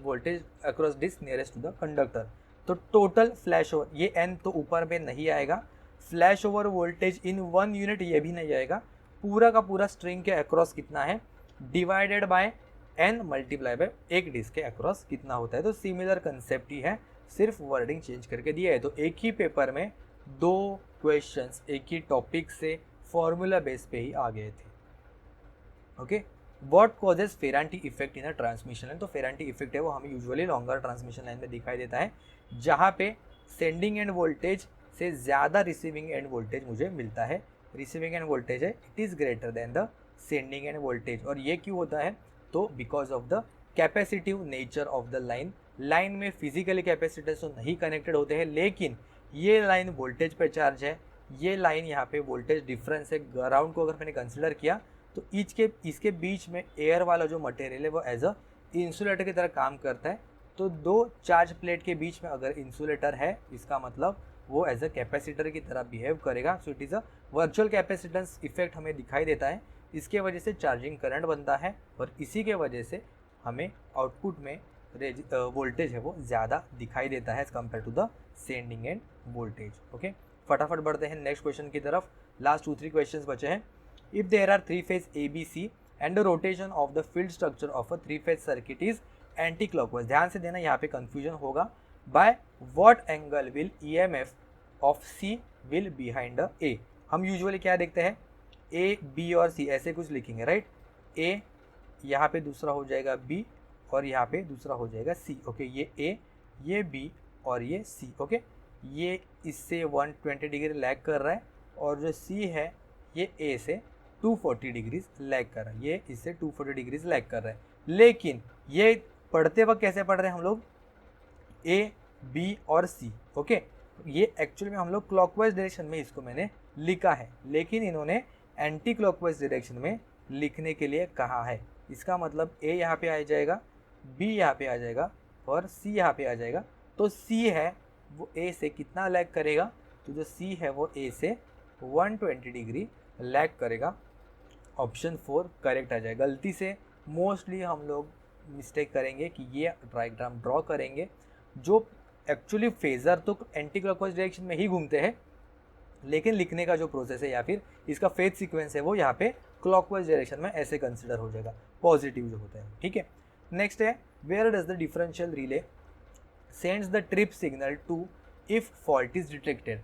voltage across disc nearest to the conductor. तो टोटल फ्लैश ओवर, ये एन तो ऊपर में नहीं आएगा, flash over voltage in 1 unit ये भी नहीं आएगा, पूरा का पूरा स्ट्रिंग के अक्रॉस कितना है divided by N multiply by एक डिस्क के अक्रॉस कितना होता है। तो सिमिलर कंसेप्ट ही है, सिर्फ वर्डिंग चेंज करके दिया है। तो एक ही पेपर में 2 क्वेश्चंस एक ही टॉपिक से फॉर्मूला बेस पे ही आ गए थे, okay. What causes Ferranti effect in a transmission line. तो फेरांटी इफेक्ट है वो हमें यूजुअली लॉन्गर ट्रांसमिशन लाइन में दिखाई देता है, जहाँ पे सेंडिंग एंड वोल्टेज से ज़्यादा रिसीविंग एंड वोल्टेज मुझे मिलता है। रिसीविंग एंड वोल्टेज है it is greater than the sending end voltage. और ये क्यों होता है? तो because of the capacitive nature of the line. Line में फिजिकली कैपेसिटर्स तो नहीं कनेक्टेड होते हैं, लेकिन ये लाइन वोल्टेज पे चार्ज है, ये लाइन यहाँ पे वोल्टेज डिफरेंस है। ग्राउंड को अगर मैंने कंसिडर किया तो इसके बीच में एयर वाला जो मटेरियल है वो एज अ इंसुलेटर की तरह काम करता है। तो 2 चार्ज प्लेट के बीच में अगर इंसुलेटर है, इसका मतलब वो एज अ कैपेसिटर की तरह बिहेव करेगा। So it is a virtual capacitance effect हमें दिखाई देता है। इसके वजह से चार्जिंग करंट बनता है और इसी के वजह से हमें आउटपुट में वोल्टेज है वो ज़्यादा दिखाई देता है as compare to the sending end voltage, okay. फटाफट बढ़ते हैं नेक्स्ट क्वेश्चन की तरफ। लास्ट 2-3 क्वेश्चन बचे हैं। If there are 3 phase ABC and the rotation of the field structure of a 3 phase circuit is anti-clockwise। ध्यान से देना, यहाँ पे confusion होगा। By what angle will EMF of C will behind the A। हम यूजुअली क्या देखते हैं? A, B और C ऐसे कुछ लिखेंगे, राइट? A यहाँ पे दूसरा हो जाएगा B और यहाँ पे दूसरा हो जाएगा C, ओके। ये A, ये B और ये C, ओके। ये इससे 120 डिग्री लैग कर रहा है और जो C है ये A से 240 डिग्रीज लैग कर रहा है, ये इससे 240 डिग्रीज लैग कर रहा है। लेकिन ये पढ़ते वक्त कैसे पढ़ रहे हैं हम लोग? A, B और C, ओके। ये एक्चुअली में हम लोग क्लॉकवाइज डायरेक्शन में इसको मैंने लिखा है, लेकिन इन्होंने एंटी क्लॉकवाइज डायरेक्शन में लिखने के लिए कहा है। इसका मतलब A यहाँ पे आ जाएगा, B यहाँ पे आ जाएगा और C यहाँ पे आ जाएगा। तो C है वो A से कितना लैग करेगा? तो जो C है वो A से 120 डिग्री लैग करेगा। ऑप्शन 4 करेक्ट आ जाएगा। गलती से मोस्टली हम लोग मिस्टेक करेंगे कि ये डायग्राम ड्रॉ करेंगे, जो एक्चुअली फेजर तो एंटी क्लॉकवाइज डायरेक्शन में ही घूमते हैं, लेकिन लिखने का जो प्रोसेस है या फिर इसका फेज सीक्वेंस है वो यहाँ पे क्लॉकवाइज डायरेक्शन में ऐसे कंसिडर हो जाएगा, पॉजिटिव जो होता है, ठीक है। नेक्स्ट है where does the differential relay sends the trip signal to if fault is detected.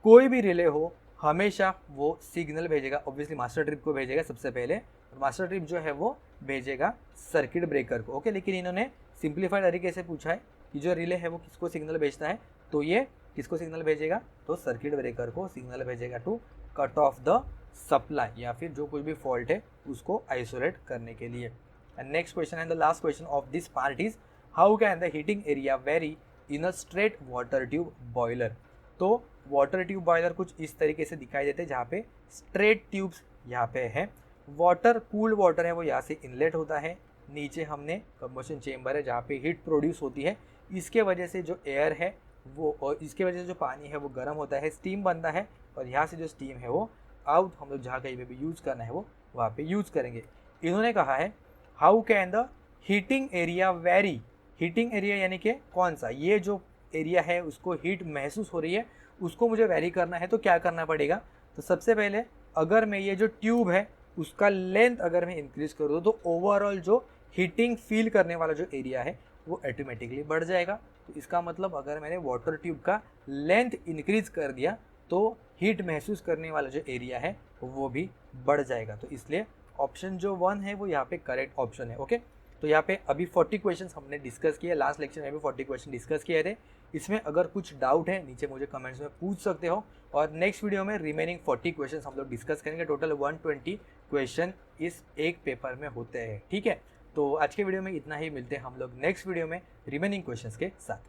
कोई भी रिले हो हमेशा वो सिग्नल भेजेगा, ऑब्वियसली मास्टर ट्रिप को भेजेगा सबसे पहले, और मास्टर ट्रिप जो है वो भेजेगा सर्किट ब्रेकर को, ओके। लेकिन इन्होंने सिंप्लीफाइड तरीके से पूछा है कि जो रिले है वो किसको सिग्नल भेजता है, तो ये किसको सिग्नल भेजेगा? तो सर्किट ब्रेकर को सिग्नल भेजेगा to cut off the supply, या फिर जो कुछ भी फॉल्ट है उसको आइसोलेट करने के लिए। And next question and the last question of this part is how can the heating area very in a straight water tube boiler. तो वाटर ट्यूब बॉयलर कुछ इस तरीके से दिखाई देते हैं, जहाँ पे स्ट्रेट ट्यूब्स यहाँ पे है, वाटर कूल्ड वाटर है वो यहाँ से इनलेट होता है, नीचे हमने कंबशन चेम्बर है जहाँ पे हीट प्रोड्यूस होती है, इसके वजह से जो एयर है वो और इसके वजह से जो पानी है वो गर्म होता है, स्टीम बनता है, और यहाँ से जो स्टीम है वो आउट हम लोग जहाँ कहीं पे भी यूज़ करना है वो वहाँ पे यूज़ करेंगे। इन्होंने कहा है how can the heating area very, heating area यानी कि कौन सा, ये जो एरिया है उसको हीट महसूस हो रही है उसको मुझे वेरी करना है तो क्या करना पड़ेगा। तो सबसे पहले अगर मैं ये जो ट्यूब है उसका लेंथ अगर मैं इंक्रीज कर दूँ तो ओवरऑल जो हीटिंग फील करने वाला जो एरिया है वो ऑटोमेटिकली बढ़ जाएगा। तो इसका मतलब अगर मैंने वाटर ट्यूब का लेंथ इंक्रीज कर दिया तो हीट महसूस करने वाला जो एरिया है वो भी बढ़ जाएगा। तो इसलिए ऑप्शन जो 1 है वो यहाँ पे करेक्ट ऑप्शन है। ओके, तो यहाँ पे अभी 40 क्वेश्चंस हमने डिस्कस किए, लास्ट लेक्चर में भी 40 क्वेश्चन डिस्कस किए थे। इसमें अगर कुछ डाउट है नीचे मुझे कमेंट्स में पूछ सकते हो, और नेक्स्ट वीडियो में रिमेनिंग 40 क्वेश्चंस हम लोग डिस्कस करेंगे। टोटल 120 क्वेश्चन इस एक पेपर में होते हैं। ठीक है, तो आज के वीडियो में इतना ही, मिलते हैं हम लोग नेक्स्ट वीडियो में रिमेनिंग क्वेश्चंस के साथ।